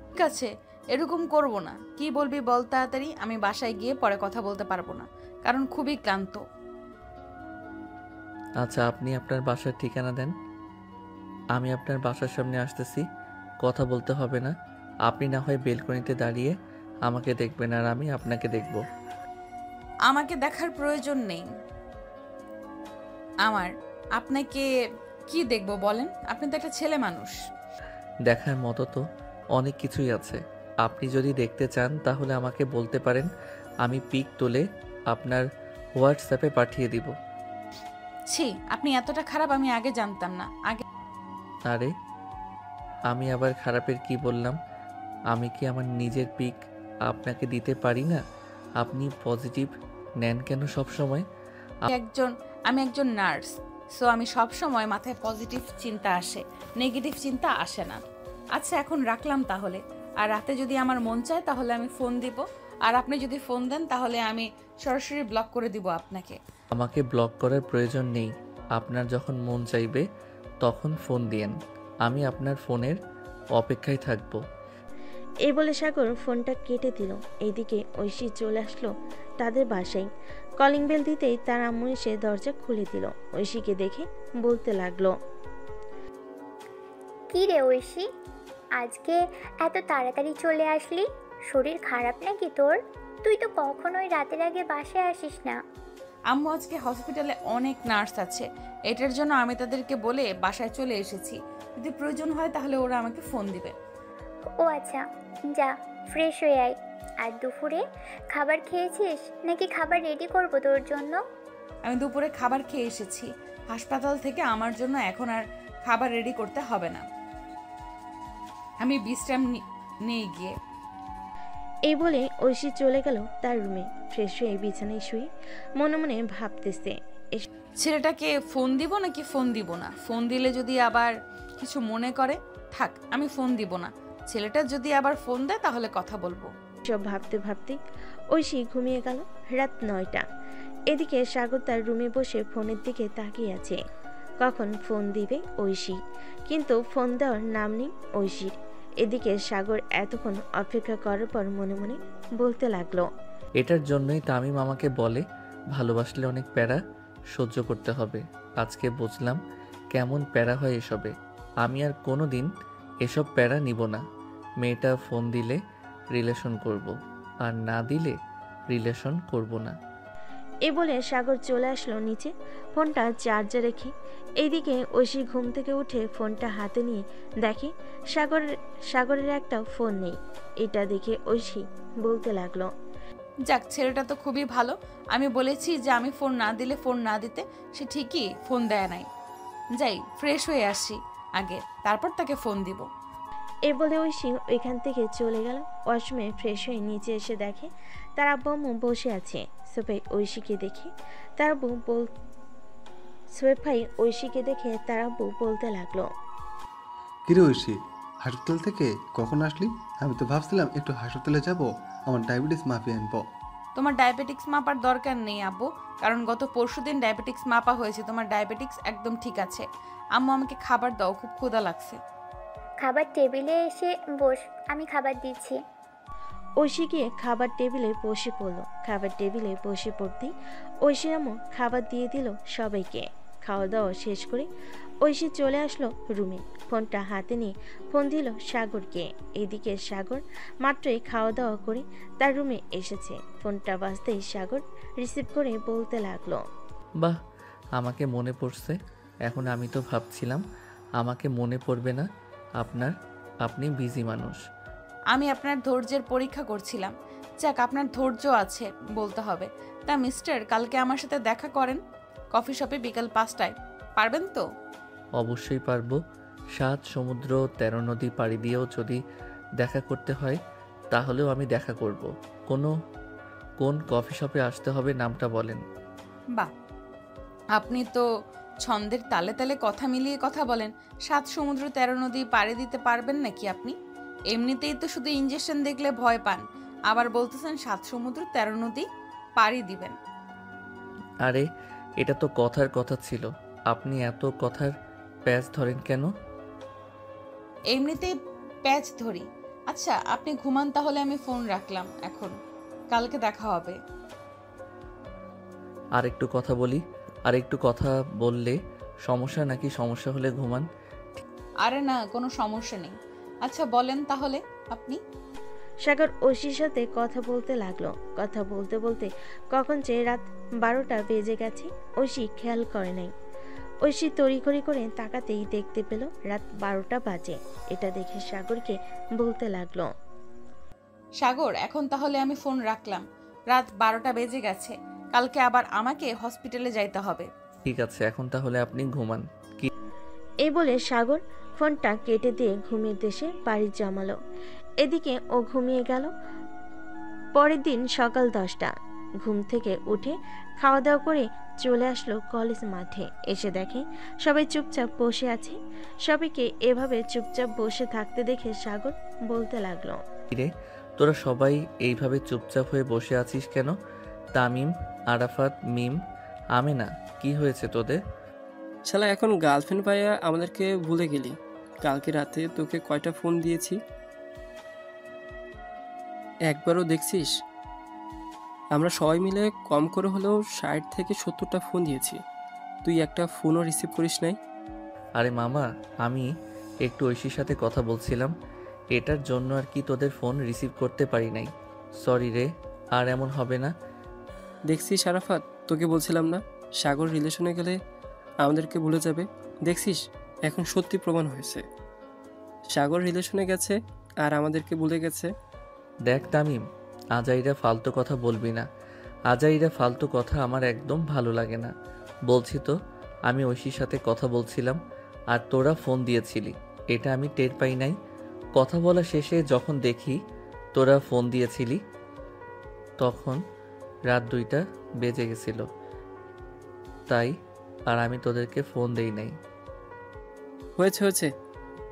ঠিক আছে, এরকম করব না। কি বলবি বল তাড়াতাড়ি, আমি বাসায় গিয়ে পরে কথা বলতে পারবো না, কারণ খুবই ক্লান্ত। আচ্ছা, আপনি আপনার বাসার ঠিকানা দেন, আমি আপনার বাসার সামনে আসতেছি। কথা বলতে হবে না, আপনি না হয় বেলকনিতে দাঁড়িয়ে আমাকে দেখবেন আর আমি আপনাকে দেখব। আমাকে দেখার প্রয়োজন নেই আমার। আপনাকে কি দেখবো বলেন? আপনি তো একটা ছেলে মানুষ। দেখার মতো তো অনেক কিছুই আছে। আপনি যদি দেখতে চান তাহলে আমাকে বলতে পারেন, আমি পিক তুলে আপনার হোয়াটসঅ্যাপে পাঠিয়ে দিব। ছি, আপনি এতটা খারাপ আমি আগে জানতাম না। আরে আমি আবার খারাপের কি বললাম? আমি কি আমার নিজের পিক আপনাকে দিতে পারি না? আপনি পজিটিভ নেন কেন সব সময়? আমি একজন নার্স, সো আমি সব সময় মাথায় পজিটিভ চিন্তা আসে, নেগেটিভ চিন্তা আসে না। আচ্ছা, এখন রাখলাম তাহলে। আর রাতে যদি আমার মন চায় তাহলে আমি ফোন দিব, আর আপনি যদি ফোন দেন তাহলে আমি সরাসরি ব্লক করে দিব আপনাকে। আমাকে ব্লক করার প্রয়োজন নেই। আপনার যখন মন চাইবে তখন ফোন দিয়েন, আমি আপনার ফোনের অপেক্ষায় থাকবো। এই বলে সাগর ফোনটা কেটে দিল। এইদিকে ঐশী চলে আসলো তাদের বাসায়। কলিং বেল দিতেই তার আম্মু এসে দরজা খুলে দিল। ঐশীকে দেখে বলতে লাগলো, কি রে ঐশী, আজকে এত তাড়াতাড়ি চলে আসলি? শরীর খারাপ নাকি তোর? তুই তো কখনোই রাতের আগে বাসায় আসিস না। আম্মু, আজকে হসপিটালে অনেক নার্স আছে, এটার জন্য আমি তাদেরকে বলে বাসায় চলে এসেছি। যদি প্রয়োজন হয় তাহলে ওরা আমাকে ফোন দিবে। ও আচ্ছা, যা ফ্রেশ হয়ে আয়। আর দুপুরে খাবার খেয়েছিস নাকি খাবার রেডি করবো তোর জন্য? আমি দুপুরে খাবার খেয়ে এসেছি হাসপাতাল থেকে, আমার জন্য এখন আর খাবার রেডি করতে হবে না। আমি বিশ্রাম নিয়ে গিয়ে। এই বলে ঐশী চলে গেল তার রুমে। ফ্রেশ হয়ে বিছানায় শুয়ে মনে মনে ভাবতেছে, ছেলেটাকে ফোন দিব নাকি ফোন দিব না। ফোন দিলে যদি আবার কিছু মনে করে, থাক, আমি ফোন দিব না। ছেলেটা যদি আবার ফোন দেয় তাহলে কথা বলবো। সব ভাবতে ভাবতে ঐশী ঘুমিয়ে গেল। রাত 9টা। এদিকে সাগর তার রুমে বসে ফোনের দিকে তাকিয়ে আছে। কখন ফোন দিবে ঐশী, কিন্তু ফোন দেওয়ার নাম নেই ঐশীর। এদিকে সাগর এতক্ষণ অপেক্ষা করার পর মনে মনে বলতে লাগলো, এটার জন্যই তামিম আমাকে বলে ভালোবাসলে অনেক প্যারা সহ্য করতে হবে। আজকে বুঝলাম কেমন প্যারা হয় এসবে। আমি আর কোনো দিন এসব প্যারা নিব না। মেয়েটা ফোন দিলে রিলেশন করব, আর না দিলে রিলেশন করব না। এ বলে সাগর চলে আসলো নিচে, ফোনটা চার্জে রেখে। এইদিকে ঐশী ঘুম থেকে উঠে ফোনটা হাতে নিয়ে দেখে সাগরের একটা ফোন নেই। এটা দেখে ঐশী বলতে লাগলো, যাক, ছেলেটা তো খুবই ভালো। আমি বলেছি যে আমি ফোন না দিলে ফোন না দিতে, সে ঠিকই ফোন দেয় নাই। যাই ফ্রেশ হয়ে আসি আগে, তারপর তাকে ফোন দিব। এ বলে ঐশী ওইখান থেকে চলে গেল। ওয়াশরুমে ফ্রেশ হয়ে নিচে এসে দেখে তার আব্বু আম্মু বসে আছে। সোফায় ঐশীকে দেখে তার আব্বু বলতে লাগলো, কিরে ঐশী, হাসপাতাল থেকে কখন আসলি? আমি তো ভাবছিলাম একটু হাসপাতালে যাব, আমার ডায়াবেটিস মাপিয়ে আনবো। তোমার ডায়াবেটিক্স মাপার দরকার নেই আব্বু, কারণ গত পরশুদিন ডায়াবেটিক্স মাপা হয়েছে। তোমার ডায়াবেটিক্স একদম ঠিক আছে। আম্মু, আমাকে খাবার দাও, খুব ক্ষুধা লাগছে। খাবার টেবিলে এসে বস, আমি খাবার দিচ্ছি। ঐশী গিয়ে খাবার টেবিলে বসে পড়লো। খাবার টেবিলে বসে পড়তেই ঐশীর আম্মু খাবার দিয়ে দিল সবাইকে। খাওয়া দাওয়া শেষ করে ঐশী চলে আসলো রুমে। ফোনটা হাতে নিয়ে ফোন দিল সাগরকে। এদিকে সাগর মাত্রই খাওয়া দাওয়া করে তার রুমে এসেছে। ফোনটা বাজতেই সাগর রিসিভ করে বলতে লাগলো, বাহ, আমাকে মনে পড়ছে। এখন আমি তো ভাবছিলাম আমাকে মনে পড়বে না আপনি বিজি মানুষ। আমি আপনার ধৈর্যের পরীক্ষা করছিলাম। যাক, আপনার ধৈর্য আছে বলতে হবে। তা মিস্টার, কালকে আমার সাথে দেখা করেন কফি শপে বিকাল 5টায়। পারবেন তো? অবশ্যই পারবো। 7 সমুদ্র 13 নদী পাড়ি দিয়েও যদি দেখা করতে হয় তাহলেও আমি দেখা করব। কোন কফি শপে আসতে হবে নামটা বলেন। বাহ, আপনি তো ছন্দের তালে তালে কথা মিলিয়ে কথা বলেন। 7 সমুদ্র 13 নদী পাড়ি দিতে পারবেন নাকি আপনি? এমনিতেই তো শুধু ইঞ্জেকশন দেখলে ভয় পান, আবার বলতেছেন 7 সমুদ্র 13 নদী পাড়ি দিবেন। আরে এটা তো কথার কথা ছিল, আপনি এত কথার প্যাচ ধরেন কেন? এমনিতেই প্যাচ ধরি। আচ্ছা, আপনি ঘুমান তাহলে, আমি ফোন রাখলাম এখন। কালকে দেখা হবে। আর একটু কথা বললে সমস্যা নাকি? সমস্যা হলে ঘুমান। আরে না, কোনো সমস্যা নেই। আচ্ছা বলেন তাহলে আপনি। সাগর ঐশীর সাথে কথা বলতে লাগলো। কথা বলতে বলতে কখন যে রাত 12টা বেজে গেছে ঐশী খেয়াল করে নাই। ঐশী তড়িঘড়ি করে তাকাতেই দেখতে পেল রাত 12টা বাজে। এটা দেখে সাগরকে বলতে লাগলো, সাগর, এখন তাহলে আমি ফোন রাখলাম। রাত 12টা বেজে গেছে, কালকে আবার আমাকে হসপিটালে যাইতে হবে। ঠিক আছে, এখন তাহলে আপনি ঘুমান। এই বলে সাগর ফোনটা কেটে দিয়ে ঘুমের দেশে বাড়ি জমালো। এদিকে ও ঘুমিয়ে গেল। পরের দিন সকাল 10টা ঘুম থেকে উঠে খাওয়া দাওয়া করে চলে আসলো কলেজ মাঠে। এসে দেখে সবাই চুপচাপ বসে আছে। সবাইকে এভাবে চুপচাপ বসে থাকতে দেখে সাগর বলতে লাগলো, রে, তোরা সবাই এইভাবে চুপচাপ হয়ে বসে আছিস কেন? তামিম, আরাফাত, মিম, আমেনা, কি হয়েছে তোদের? শালা এখন গার্লফ্রেন্ড পাইয়া আমাদেরকে ভুলে গেলি। কালকে রাতে তোকে কয়টা ফোন দিয়েছি একবারও দেখছিস? আমরা সবাই মিলে কম করে হলেও 60 থেকে 70টা ফোন দিয়েছি, তুই একটা ফোনও রিসিভ করিস নাই। আরে মামা, আমি একটু ঐশীর সাথে কথা বলছিলাম, এটার জন্য আর কি তোদের ফোন রিসিভ করতে পারি নাই। সরি রে, আর এমন হবে না। দেখছিস আরাফাত, তোকে বলছিলাম না সাগর রিলেশনে গেলে আমাদেরকে ভুলে যাবে? দেখছিস এখন সত্যি প্রমাণ হয়েছে, সাগর রিলেশনে গেছে আর আমাদেরকে ভুলে গেছে। দেখ তামিম, আজাইরা ফালতু কথা বলবি না। আজাইরা ফালতু কথা আমার একদম ভালো লাগে না। বলছি তো, আমি ঐশীর সাথে কথা বলছিলাম আর তোরা ফোন দিয়েছিলি, এটা আমি টের পাই নাই। কথা বলা শেষে যখন দেখি তোরা ফোন দিয়েছিলি তখন রাত 2টা বেজে গেছিল, তাই আর আমি তোদেরকে ফোন দেই নাই। হয়েছে,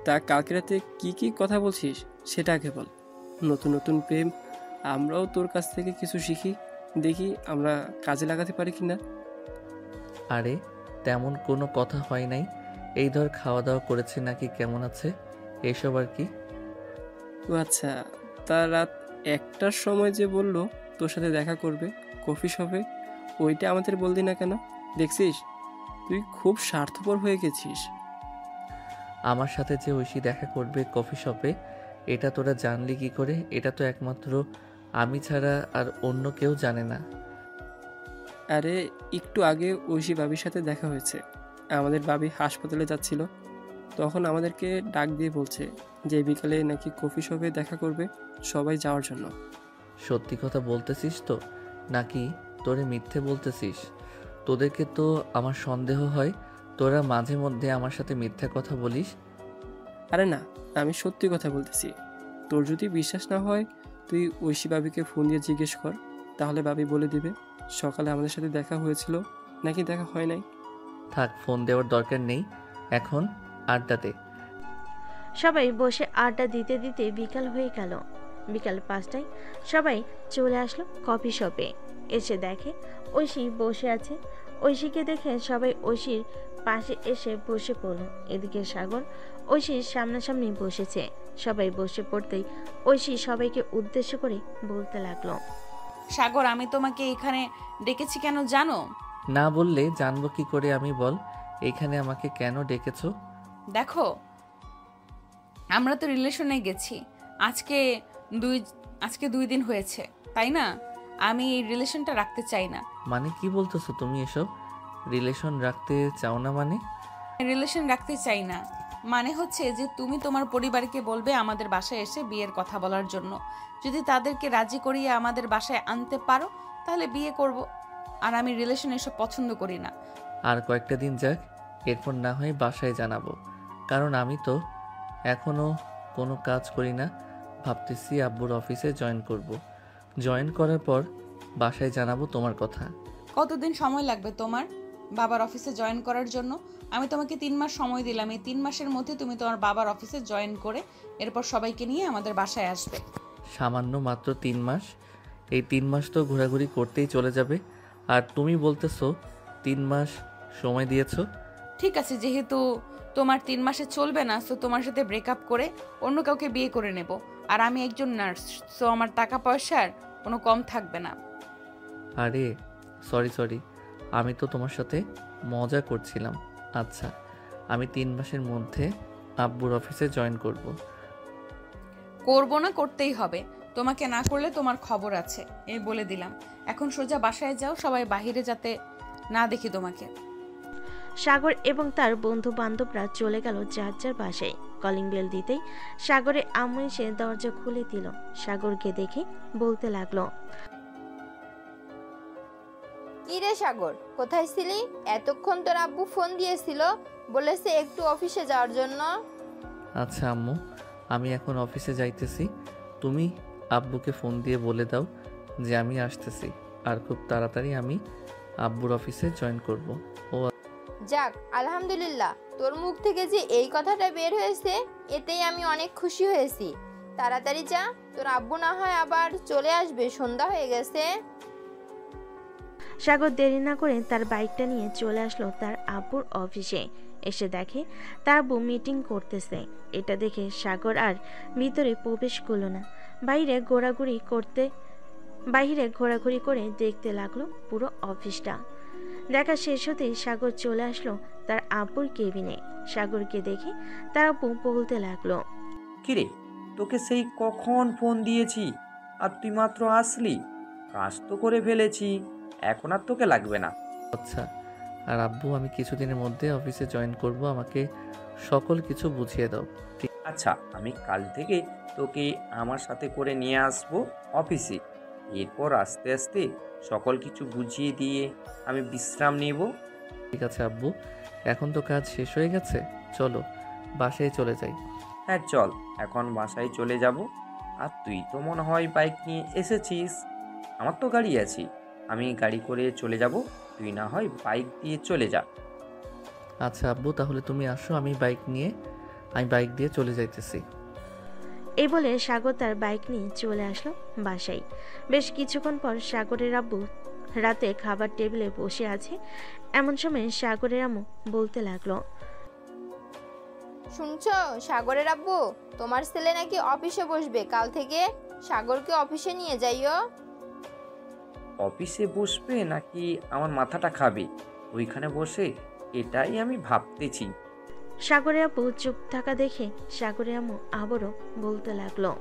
তা কালকে রাতে কি কথা বলছিস সেটা আগে বল। নতুন নতুন প্রেম, আমরাও তোর কাছ থেকে কিছু শিখি, দেখি আমরা কাজে লাগাতে পারি কি না। আরে তেমন কোনো কথা হয় নাই। এই ধর খাওয়া দাওয়া করেছে নাকি কেমন আছে এসব আর কি। ও আচ্ছা, তা রাত 1টার সময় যে বললো তোর সাথে দেখা করবে কফি শপে, ওইটা আমাদের বললি না কেন? দেখছিস তুই খুব স্বার্থপর হয়ে গেছিস। আমার সাথে যে ঐশী দেখা করবে কফি শপে, এটা তোরা জানলি কি করে? এটা তো একমাত্র আমি ছাড়া আর অন্য কেউ জানে না। আরে একটু আগে ঐশী বাবির সাথে দেখা হয়েছে। আমাদের বাবি হাসপাতালে যাচ্ছিল, তখন আমাদেরকে ডাক দিয়ে বলছে যে বিকালে নাকি কফি শপে দেখা করবে, সবাই যাওয়ার জন্য। সত্যি কথা বলতেছিস তো নাকি তোরে মিথ্যে বলতেছিস? তোদেরকে তো আমার সন্দেহ হয়, তোরা মাঝে মধ্যে আমার সাথে মিথ্যা কথা বলিস। আরে না, আমি সত্যি কথা বলতেছি। তোর যদি বিশ্বাস না হয় তুই ঐশী বাবিকে ফোন দিয়ে জিজ্ঞেস কর, তাহলে বাবি বলে দিবে সকালে আমাদের সাথে দেখা হয়েছিল নাকি দেখা হয় নাই। থাক, ফোন দেওয়ার দরকার নেই, এখন আড্ডাতে। সবাই বসে আড্ডা দিতে দিতে বিকাল হয়ে গেল। বিকাল 5টায় সবাই চলে আসলো কফি শপে। এসে দেখে ঐশী বসে আছে। ঐশীকে দেখে সবাই ঐশীর পাশে এসে বসে পড়ল। এদিকে সাগর ঐশীর সামনাসামনি বসেছে। সবাই বসে পড়তেই ঐশী সবাইকে উদ্দেশ্য করে বলতে লাগলো, সাগর, আমি তোমাকে এখানে ডেকেছি কেন জানো? না বললে জানবো কি করে আমি, বল। এইখানে আমাকে কেন ডেকেছো? দেখো, আমরা তো রিলেশনে গেছি আজকে আজকে 2 দিন হয়েছে, তাই না? আমি এই রিলেশনটা রাখতে চাই না। মানে কি বলতেছো তুমি এসব? রিলেশন রাখতে চাও না মানে? রিলেশন রাখতে চাই না মানে হচ্ছে যে তুমি তোমার পরিবারকে বলবে আমাদের বাসায় এসে বিয়ের কথা বলার জন্য। যদি তাদেরকে রাজি করিয়ে আমাদের বাসায় আনতে পারো তাহলে বিয়ে করব। আর আমি রিলেশন এসব পছন্দ করি না। আর কয়েকটা দিন যাক, এরপর না হয় বাসায় জানাবো। কারণ আমি তো এখনও কোনো কাজ করি না। ভাবতেছি আব্বুর অফিসে জয়েন করব। জয়েন করার পর বাসায় জানাবো তোমার কথা। কতদিন সময় লাগবে তোমার বাবার অফিসে জয়েন করার জন্য? আমি তোমাকে 3 মাস সময় দিলাম। এই 3 মাসের মধ্যে তুমি তোমার বাবার অফিসে জয়েন করে এরপর সবাইকে নিয়ে আমাদের বাসায় আসবে। সামান্য মাত্র 3 মাস? এই 3 মাস তো ঘোরাঘুরি করতেই চলে যাবে। আর তুমি বলতেছো 3 মাস সময় দিয়েছো। ঠিক আছে, যেহেতু তোমার 3 মাসে চলবে না, সো তোমার সাথে ব্রেকআপ করে অন্য কাউকে বিয়ে করে নেব। আর আমি একজন নার্স, সো আমার টাকা পয়সার কোনো কম থাকবে না। আরে সরি, আমি তো তোমার সাথে মজা করছিলাম। আচ্ছা, আমি 3 মাসের মধ্যে আব্বুর অফিসে জয়েন করব। করবো না, করতেই হবে। তোমাকে না করলে তোমার খবর আছে, এই বলে দিলাম। এখন সোজা বাসায় যাও, সবাই বাহিরে যাতে না দেখি তোমাকে। সাগর এবং তার বন্ধু বান্ধবরা চলে গেল যার যার বাসায়। কলিং বেল দিতেই সাগরের আম্মু এসে দরজা খুলে দিল। সাগরকে দেখে বলতে লাগলো, কি রে সাগর, কোথায় ছিলি? এতক্ষণ তোর আব্বু ফোন দিয়েছিল, বলেছে একটু অফিসে যাওয়ার জন্য। আচ্ছা আম্মু, আমি এখন অফিসে যাইতেছি। তুমি আব্বুকে ফোন দিয়ে বলে দাও যে আমি আসতেছি। আর খুব তাড়াতাড়ি আমি আব্বুর অফিসে জয়েন করব। ও যাক, আলহামদুলিল্লাহ, তোর মুখ থেকে যে এই কথাটা বের হয়েছে এতেই আমি অনেক খুশি হয়েছি। তাড়াতাড়ি যা, তোর আব্বু না হয় আবার চলে আসবে, সন্ধ্যা হয়ে গেছে। সাগর দেরি না করে তার বাইকটা নিয়ে চলে আসলো তার আব্বুর অফিসে। এসে দেখে তার আব্বু মিটিং করতেছে। এটা দেখে সাগর আর ভিতরে প্রবেশ করলো না। বাইরে ঘোরাঘুরি করে দেখতে লাগলো পুরো অফিসটা। দেখা শেষ হতেই সাগর চলে আসলো তার আব্বুর কেবিনে। সাগরকে দেখে তার আব্বু বলতে লাগলো, কিরে, তোকে সেই কখন ফোন দিয়েছি আর তুই মাত্র আসলি? কাজ তো করে ফেলেছি, এখন আর তোকে লাগবে না। আচ্ছা, আর আব্বু আমি কিছুদিনের মধ্যে অফিসে জয়েন করব, আমাকে সকল কিছু বুঝিয়ে দাও। আচ্ছা, আমি কাল থেকে তোকে আমার সাথে করে নিয়ে আসবো অফিসে। এরপর আস্তে আস্তে সকল কিছু বুঝিয়ে দিয়ে আমি বিশ্রাম নিব। ঠিক আছে আব্বু, এখন তো কাজ শেষ হয়ে গেছে, চলো বাসায় চলে যাই। হ্যাঁ চল, এখন বাসায় চলে যাব। আর তুই তো মনে হয় বাইক নিয়ে এসেছিস, আমার তো গাড়ি আছে, আমি গাড়ি করে চলে যাব, তুই না হয় বাইক দিয়ে চলে যা। আচ্ছা আব্বু, তাহলে তুমি আসো, আমি বাইক দিয়ে চলে যাইতেছি। এই বলে সাগর তার বাইক নিয়ে চলে আসলো বাসায়। বেশ কিছুক্ষণ পর সাগরের আব্বু রাতে খাবার টেবিলে বসে আছে। এমন সময় সাগরের আম্মু বলতে লাগলো, শুনছো সাগরের আব্বু, তোমার ছেলে নাকি অফিসে বসবে কাল থেকে। সাগরকে অফিসে নিয়ে যাইও। অফিসে বসবে নাকি আমার মাথাটা খাবে ওইখানে বসে, এটাই আমি ভাবতেছি। সাগরের আব্বু চুপ থাকা দেখে সাগরের আম্মু আবারও বলতে লাগলো,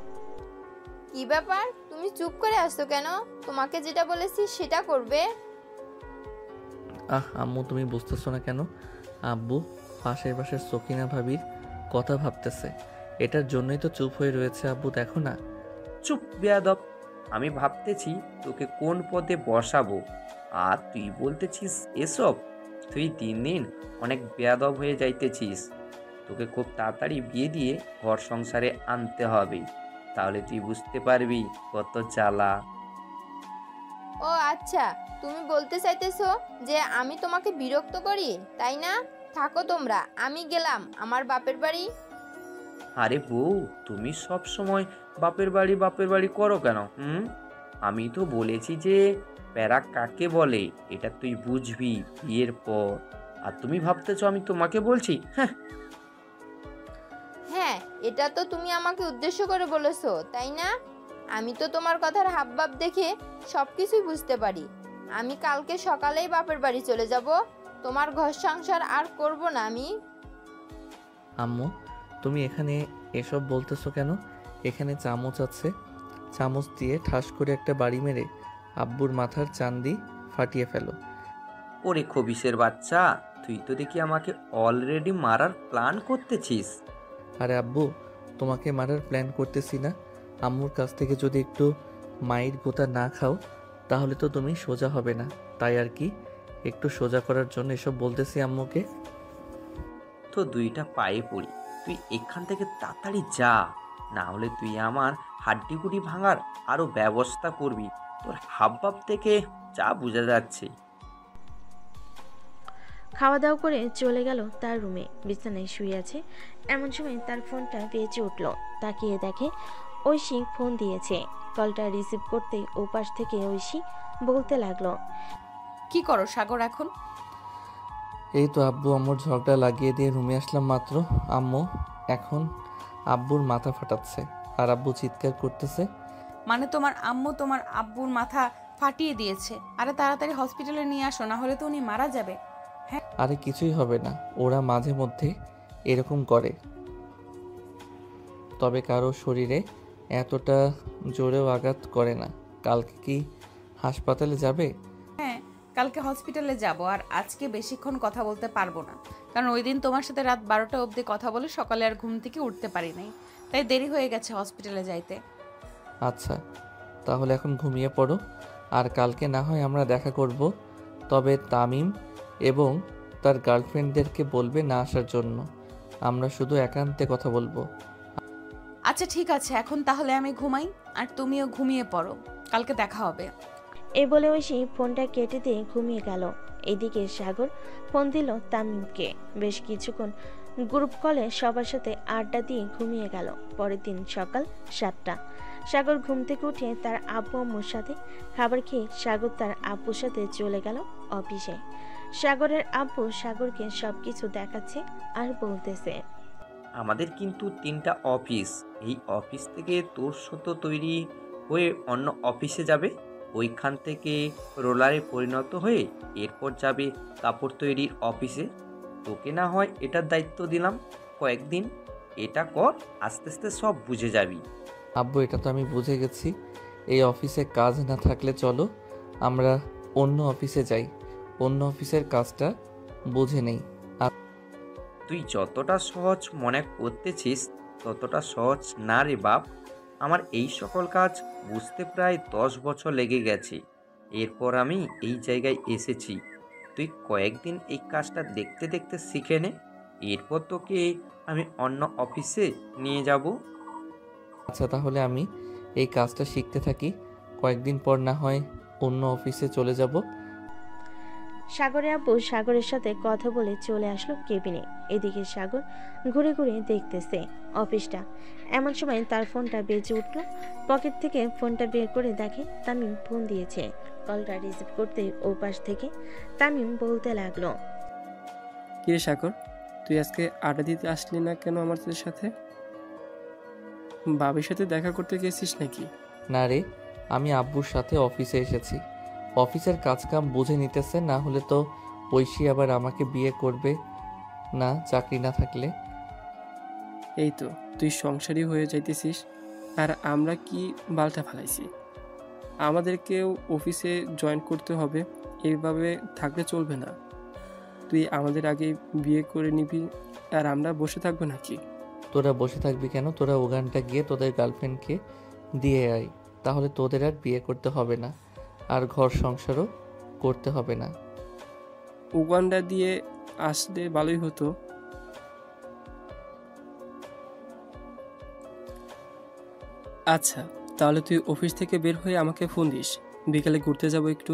কি ব্যাপার, তুমি চুপ করে আসছো কেন? তোমাকে যেটা বলেছি সেটা করবে। আম্মু, তুমি বুঝতেছো না কেন? আব্বু পাশের সকিনা ভাবির কথা ভাবতেছে, এটার জন্যই তো চুপ হয়ে রয়েছে। আব্বু দেখো না। চুপ বেয়াদব, আমি ভাবতেছি তোকে কোন পদে বসাবো, আর তুই বলতেছিস এসব। তুই দিন দিন অনেক বেয়াদব হয়ে যাইতেছিস। তোকে খুব তাড়াতাড়ি বিয়ে দিয়ে ঘর সংসারে আনতে হবে, তাহলে তুই বুঝতে পারবি কত জ্বালা। ও আচ্ছা, তুমি বলতে চাইতেছো যে আমি তোমাকে বিরক্ত করি, তাই না? থাকো তোমরা, আমি গেলাম আমার বাপের বাড়ি। আরে বউ, তুমি সব সময় বাপের বাড়ি করো কেন? আমি তো বলেছি যে প্যারা কাকে বলে এটা তুই বুঝবি বিয়ের পর, আর তুমি ভাবতেছো আমি তোমাকে বলছি? হ্যাঁ, এটা তো তুমি আমাকে উদ্দেশ্য করে বলেছো, তাই না? আমি তো তোমার কথার হাবভাব দেখে সবকিছুই বুঝতে পারি। আমি কালকে সকালেই বাপের বাড়ি চলে যাব। তোমার ঘর সংসার আর করব না আমি। আম্মু, তুমি এখানে এসব বলতেছো কেন? এখানে চামচ আছে, চামচ দিয়ে ঠাস করে একটা বাড়ি মেরে আব্বুর মাথার চান্দি ফাটিয়ে ফেলো। ওরে খবিসের বাচ্চা, তুই তো দেখি আমাকে অলরেডি মারার প্ল্যান করতেছিস। আরে আব্বু, তোমাকে মারার প্ল্যান করতেছি না। আম্মুর কাছ থেকে যদি একটু মায়ের গোতা না খাও তাহলে তো তুমি সোজা হবে না, তাই আর কি একটু সোজা করার জন্য এসব বলতেছি আম্মুকে। তো দুইটা পায়ে পড়ি, তুই এখান থেকে তাড়াতাড়ি যা, না হলে তুই আমার হাড্ডিগুড়ি ভাঙার আরও ব্যবস্থা করবি। তোর হাবভাব থেকে যা বোঝা যাচ্ছে। খাওয়া দাওয়া করে চলে গেল তার রুমে। বিছানায় শুয়ে আছে, এমন সময় তার ফোনটা বেজে উঠল। তাকিয়ে দেখে ঐশী ফোন দিয়েছে। কলটা রিসিভ করতে ওপাশ থেকে ঐশী বলতে লাগলো, কি করো সাগর এখন? এই তো আব্বু আম্মুর ঝগড়া লাগিয়ে দিয়ে রুমে আসলাম মাত্র। আম্মু এখন আব্বুর মাথা ফাটাচ্ছে আর আব্বু চিৎকার করতেছে। মানে তোমার আম্মু তোমার আব্বুর মাথা ফাটিয়ে দিয়েছে? আরে তাড়াতাড়ি হসপিটালে নিয়ে আসো, না হলে তো উনি মারা যাবে। হ্যাঁ, আরে কিছুই হবে না, ওরা মাঝে মধ্যে এরকম করে, তবে কারো শরীরে এতটা জোরেও আঘাত করে না। কালকে কি হাসপাতালে যাবে? হ্যাঁ, কালকে হসপিটালে যাব। আর আজকে বেশিক্ষণ কথা বলতে পারবো না, কারণ ওই দিন তোমার সাথে রাত 12টা অবধি কথা বলে সকালে আর ঘুম থেকে উঠতে পারি নাই, তাই দেরি হয়ে গেছে হসপিটালে যাইতে। আচ্ছা, তাহলে এখন ঘুমিয়ে পড়ো, আর কালকে না হয় আমরা দেখা করব। তবে তামিম এবং তার গার্লফ্রেন্ডদেরকে বলবে না আসার জন্য, আমরা শুধু একান্তে কথা বলবো। আচ্ছা ঠিক আছে, এখন তাহলে আমি ঘুমাই, আর তুমিও ঘুমিয়ে পড়ো, কালকে দেখা হবে। এই বলে ঐশী ফোনটা কেটে দিয়ে ঘুমিয়ে গেল। এদিকে সাগর ফোন দিল তামিমকে। বেশ কিছুক্ষণ গ্রুপ কলে সবার সাথে আড্ডা দিয়ে ঘুমিয়ে গেল। পরের দিন সকাল 7টা। সাগর ঘুম থেকে উঠে তার আব্বু আম্মুর সাথে খাবার খেয়ে সাগর তার আব্বুর সাথে চলে গেল অফিসে। সাগরের আব্বু সাগরকে সবকিছু দেখাচ্ছে আর বলতেছে, আমাদের কিন্তু 3টা অফিস, এই অফিস থেকে তোর সাথে তৈরি হয়ে অন্য অফিসে যাবে, ওইখান থেকে রোলারে পরিণত হয়ে এরপর যাবে কাপড় তৈরির অফিসে। তোকে না হয় এটার দায়িত্ব দিলাম কয়েকদিন, এটা কর, আস্তে আস্তে সব বুঝে যাবি। আব্বু, এটা তো আমি বুঝে গেছি। এই অফিসে কাজ না থাকলে চলো আমরা অন্য অফিসে যাই, অন্য অফিসের কাজটা বুঝে নেই। তুই যতটা সহজ মনে করতেছিস ততটা সহজ না রে বাপ। আমার এই সকল কাজ বুঝতে প্রায় 10 বছর লেগে গেছে, এরপর আমি এই জায়গায় এসেছি। তুই কয়েকদিন এই কাজটা দেখতে দেখতে শিখে নে, এরপর তোকে আমি অন্য অফিসে নিয়ে যাব। আচ্ছা, তাহলে আমি এই কাজটা শিখতে থাকি, কয়েকদিন পর না হয় অন্য অফিসে চলে যাব। সাগরের আব্বু সাগরের সাথে কথা বলে চলে আসলো কেবিনে। এদিকে সাগর ঘুরে ঘুরে দেখতেছে অফিসটা। এমন সময় তার ফোনটা বেজে উঠল। পকেট থেকে ফোনটা বের করে দেখে তামিম ফোন দিয়েছে। কলটা রিসিভ করতে ও পাশ থেকে তামিম বলতে লাগলো, কিরে সাগর, তুই আজকে আড্ডা দিতে আসলি না কেন আমাদের সাথে? বাবির সাথে দেখা করতে গেছিস নাকি? না রে, আমি আব্বুর সাথে অফিসে এসেছি। অফিসের কাজকাম বুঝে নিতেছে, না হলে তো ঐশী আবার আমাকে বিয়ে করবে না চাকরি না থাকলে। এই তো তুই সংসারী হয়ে যাইতেছিস, আর আমরা কি বালটা ফালাইছি? আমাদেরকেও অফিসে জয়েন করতে হবে, এইভাবে থাকলে চলবে না। তুই আমাদের আগে বিয়ে করে নিবি আর আমরা বসে থাকবো নাকি? তোরা বসে থাকবি কেন? তোরা ওখানটা গিয়ে তোদের গার্লফ্রেন্ডকে দিয়ে আয়, তাহলে তোদের আর বিয়ে করতে হবে না, আর ঘর সংসারও করতে হবে না। উগান্ডা দিয়ে আসলে ভালোই হতো। আচ্ছা, তাহলে তুই অফিস থেকে বের হয়ে আমাকে ফোন দিস, বিকেলে ঘুরতে যাব একটু।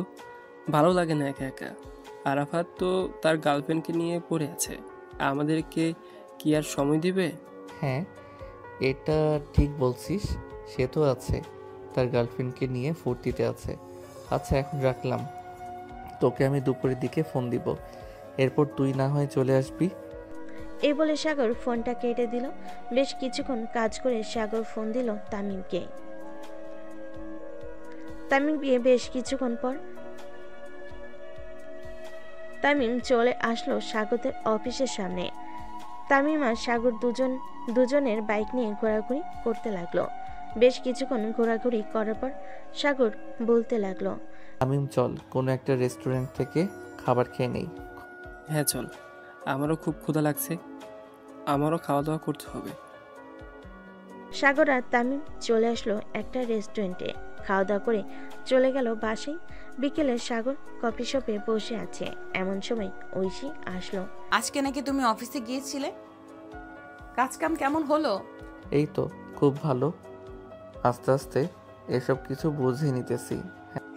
ভালো লাগে না একা একা। আরাফাত তো তার গার্লফ্রেন্ডকে নিয়ে পড়ে আছে, আমাদেরকে কি আর সময় দিবে? হ্যাঁ, এটা ঠিক বলছিস, সে তো আছে, তার গার্লফ্রেন্ডকে নিয়ে ফুর্তিতে আছে। আচ্ছা, এখন রাখলাম, তোকে আমি দুপুরের দিকে ফোন দিব, এরপর তুই না হয় চলে আসবি। এই বলে সাগর ফোনটা কেটে দিল। বেশ কিছুক্ষণ কাজ করে সাগর ফোন দিল তামিমকে। তামিম বেশ কিছুক্ষণ পর তামিম চলে আসলো স্বাগতের অফিসের সামনে। তামিম আর সাগর দুজনের বাইক নিয়ে ঘোরাঘুরি করতে লাগলো। বেশ কিছুক্ষণ ঘোরাঘুরি করার পর সাগর বলতে লাগলো, তামিম চল কোনো একটা রেস্টুরেন্ট থেকে খাবার খেয়ে নেই। হ্যাঁ চল, আমারও খুব ক্ষুধা লাগছে, আমারও খাওয়া দাওয়া করতে হবে। সাগর আর তামিম চলে আসলো একটা রেস্টুরেন্টে। খাওয়া দাওয়া করে চলে গেল বাসায়। বিকেলে সাগর কফি শপে বসে আছে, এমন সময় ঐশী আসলো। আজকে নাকি তুমি অফিসে গিয়েছিলে, কাজকাম কেমন হলো? এই তো খুব ভালো, আস্তে আস্তে এসব কিছু বুঝে নিতেছি।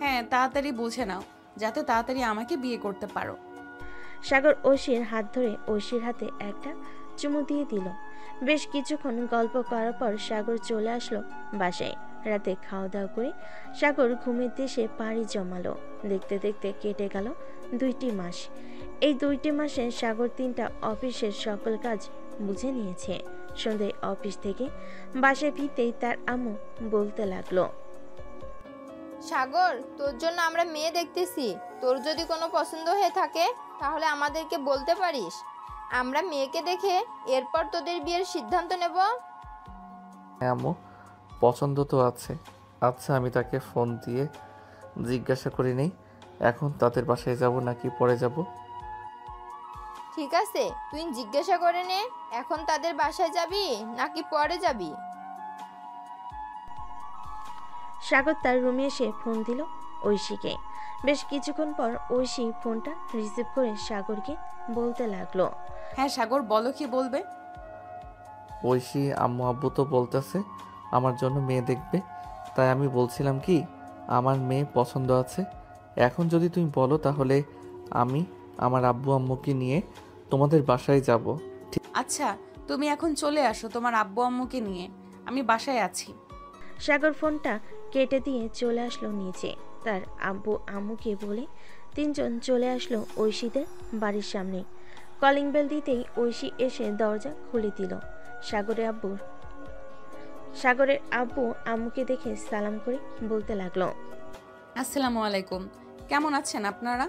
হ্যাঁ, তাড়াতাড়ি বুঝে নাও যাতে তাড়াতাড়ি আমাকে বিয়ে করতে পারো। সাগর ঐশীর হাত ধরে ঐশীর হাতে একটা চুমু দিয়ে দিল। বেশ কিছুক্ষণ গল্প করার পর সাগর চলে আসলো বাসায়। রাতে খাওয়া দাওয়া করে সাগর ঘুমের দেশে পাড়ি জমালো। দেখতে দেখতে কেটে গেল 2টি মাস। এই 2টি মাসে সাগর 3টা অফিসের সকল কাজ বুঝে নিয়েছে। সন্ধ্যায় অফিস থেকে বাসায় ফিরতেই তার আম্মু বলতে লাগলো, সাগর, তোর জন্য আমরা মেয়ে দেখতেছি। তোর যদি কোনো পছন্দ হয়ে থাকে তাহলে আমাদেরকে বলতে পারিস, আমরা মেয়েকে দেখে এরপর তোদের বিয়ের সিদ্ধান্ত নেব। হ্যাঁ আম্মু, পছন্দ তো আছে। আচ্ছা, আমি তাকে ফোন দিয়ে জিজ্ঞাসা করে নেই এখন তাদের বাসায় যাব নাকি পরে যাব। ঠিক আছে, তুই জিজ্ঞাসা করে নে এখন তাদের বাসায় যাবি নাকি পরে যাবি। সাগর তার রুমে এসে ফোন দিল ঐশীকে। বেশ কিছুক্ষণ পর ঐশী ফোনটা রিসিভ করে সাগরকে বলতে লাগলো, হ্যাঁ সাগর, বলো কি বলবে? ঐশী আম্মু আব্বু তো বলতেছে আমার জন্য মেয়ে দেখবে, তাই আমি বলছিলাম কি আমার মেয়ে পছন্দ আছে। এখন যদি তুমি বলো তাহলে আমি আমার আব্বু আম্মুকে নিয়ে তোমাদের বাসায় যাব। আচ্ছা, তুমি এখন চলে আসো তোমার আব্বু আম্মুকে নিয়ে, আমি বাসায় আছি। সাগর ফোনটা কেটে দিয়ে চলে আসলো নিচে। তার আব্বু আম্মুকে বলে 3জন চলে আসলো ঐশীদের বাড়ির সামনে। কলিং বেল দিতেই ঐশী এসে দরজা খুলে দিল। সাগরের আব্বু আম্মুকে দেখে সালাম করে বলতে লাগলো, আসসালামু আলাইকুম, কেমন আছেন আপনারা?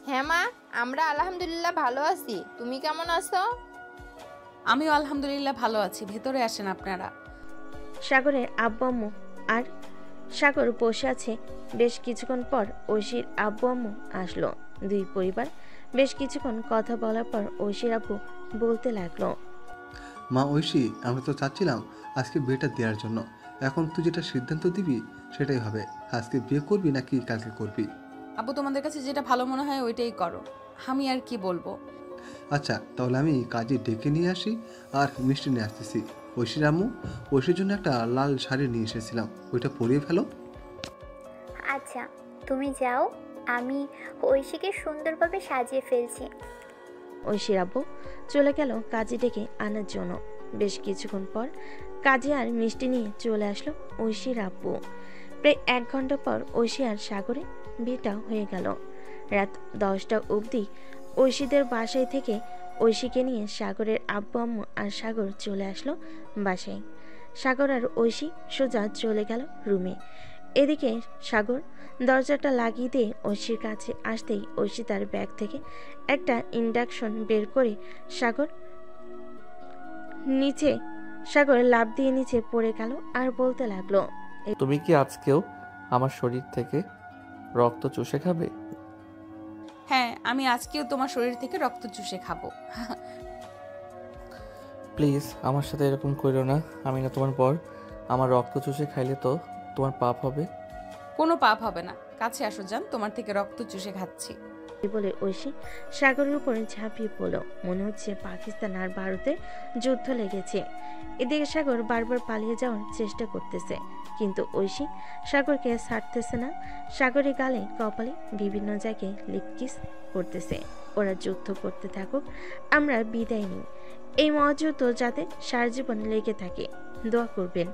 হ্যাঁ মা, আমরা আলহামদুলিল্লাহ ভালো আছি, তুমি কেমন আছো? আমিও আলহামদুলিল্লাহ ভালো আছি, ভেতরে আসেন আপনারা। সাগরের আব্বু আম্মু আর সাগর বসে আছে। বেশ কিছুক্ষণ পর ঐশীর আব্বু আম্মু আসলো। দুই পরিবার বেশ কিছুক্ষণ কথা বলার পর ঐশীর আব্বু বলতে লাগলো, মা ঐশী, আমরা তো চাচ্ছিলাম আজকে বিয়েটা দেওয়ার জন্য। এখন তুই যেটা সিদ্ধান্ত দিবি সেটাই হবে, আজকে বিয়ে করবি নাকি কালকে করবি। আব্বু, তোমাদের কাছে যেটা ভালো মনে হয় ওইটাই করো, আমি আর কি বলবো। আচ্ছা, তাহলে আমি কাজে ডেকে নিয়ে আসি আর মিষ্টি নিয়ে আসতেছি। ঐশীর আম্মু, ঐশীর জন্য একটা লাল শাড়ি নিয়ে এসেছিলাম, ওইটা পরিয়ে ফেলো। আচ্ছা, তুমি যাও, আমি ঐশীকে সুন্দরভাবে সাজিয়ে ফেলছি। ঐশীর আব্বু চলে গেল কাজে ডেকে আনার জন্য। বেশ কিছুক্ষণ পর কাজে আর মিষ্টি নিয়ে চলে আসলো ঐশীর আব্বু। প্রায় 1 ঘন্টা পর ঐশী আর সাগরে বিয়েটা হয়ে গেল। রাত 10টা অবধি ঐশীদের বাসায় থেকে ঐশীকে নিয়ে সাগরের আব্বু আম্মু আর সাগর চলে আসলো বাসায়। সাগর আর ঐশী সোজা চলে গেল রুমে। এদিকে সাগর দরজাটা লাগিয়ে দিয়ে ঐশীর কাছে আসতেই ঐশী তার ব্যাগ থেকে একটা ইন্ডাকশন বের করে সাগর লাফ দিয়ে নিচে পড়ে গেল আর বলতে লাগলো, তুমি কি আজকেও আমার শরীর থেকে রক্ত চুষে খাবে? হ্যাঁ, আমি আজকেও তোমার শরীর থেকে রক্ত চুষে খাবো। প্লিজ আমার সাথে এরকম করো না, আমি না তোমার পর। আমার রক্ত চুষে খাইলে তো তোমার পাপ হবে। কোনো পাপ হবে না, কাছে আসো যান, তোমার থেকে রক্ত চুষে খাচ্ছি। বলে ঐশী সাগরের উপরে ঝাঁপিয়ে পড়ল। মনে হচ্ছে পাকিস্তান আর ভারতের যুদ্ধ লেগেছে। এদিকে সাগর বারবার পালিয়ে যাওয়ার চেষ্টা করতেছে, কিন্তু ঐশী সাগরকে ছাড়তেছে না। সাগরের গালে কপালে বিভিন্ন জায়গায় লিপকিস করতেছে। ওরা যুদ্ধ করতে থাকুক, আমরা বিদায় নিই। এই মহাযুদ্ধ যাতে সারা জীবন লেগে থাকে, দোয়া করবেন।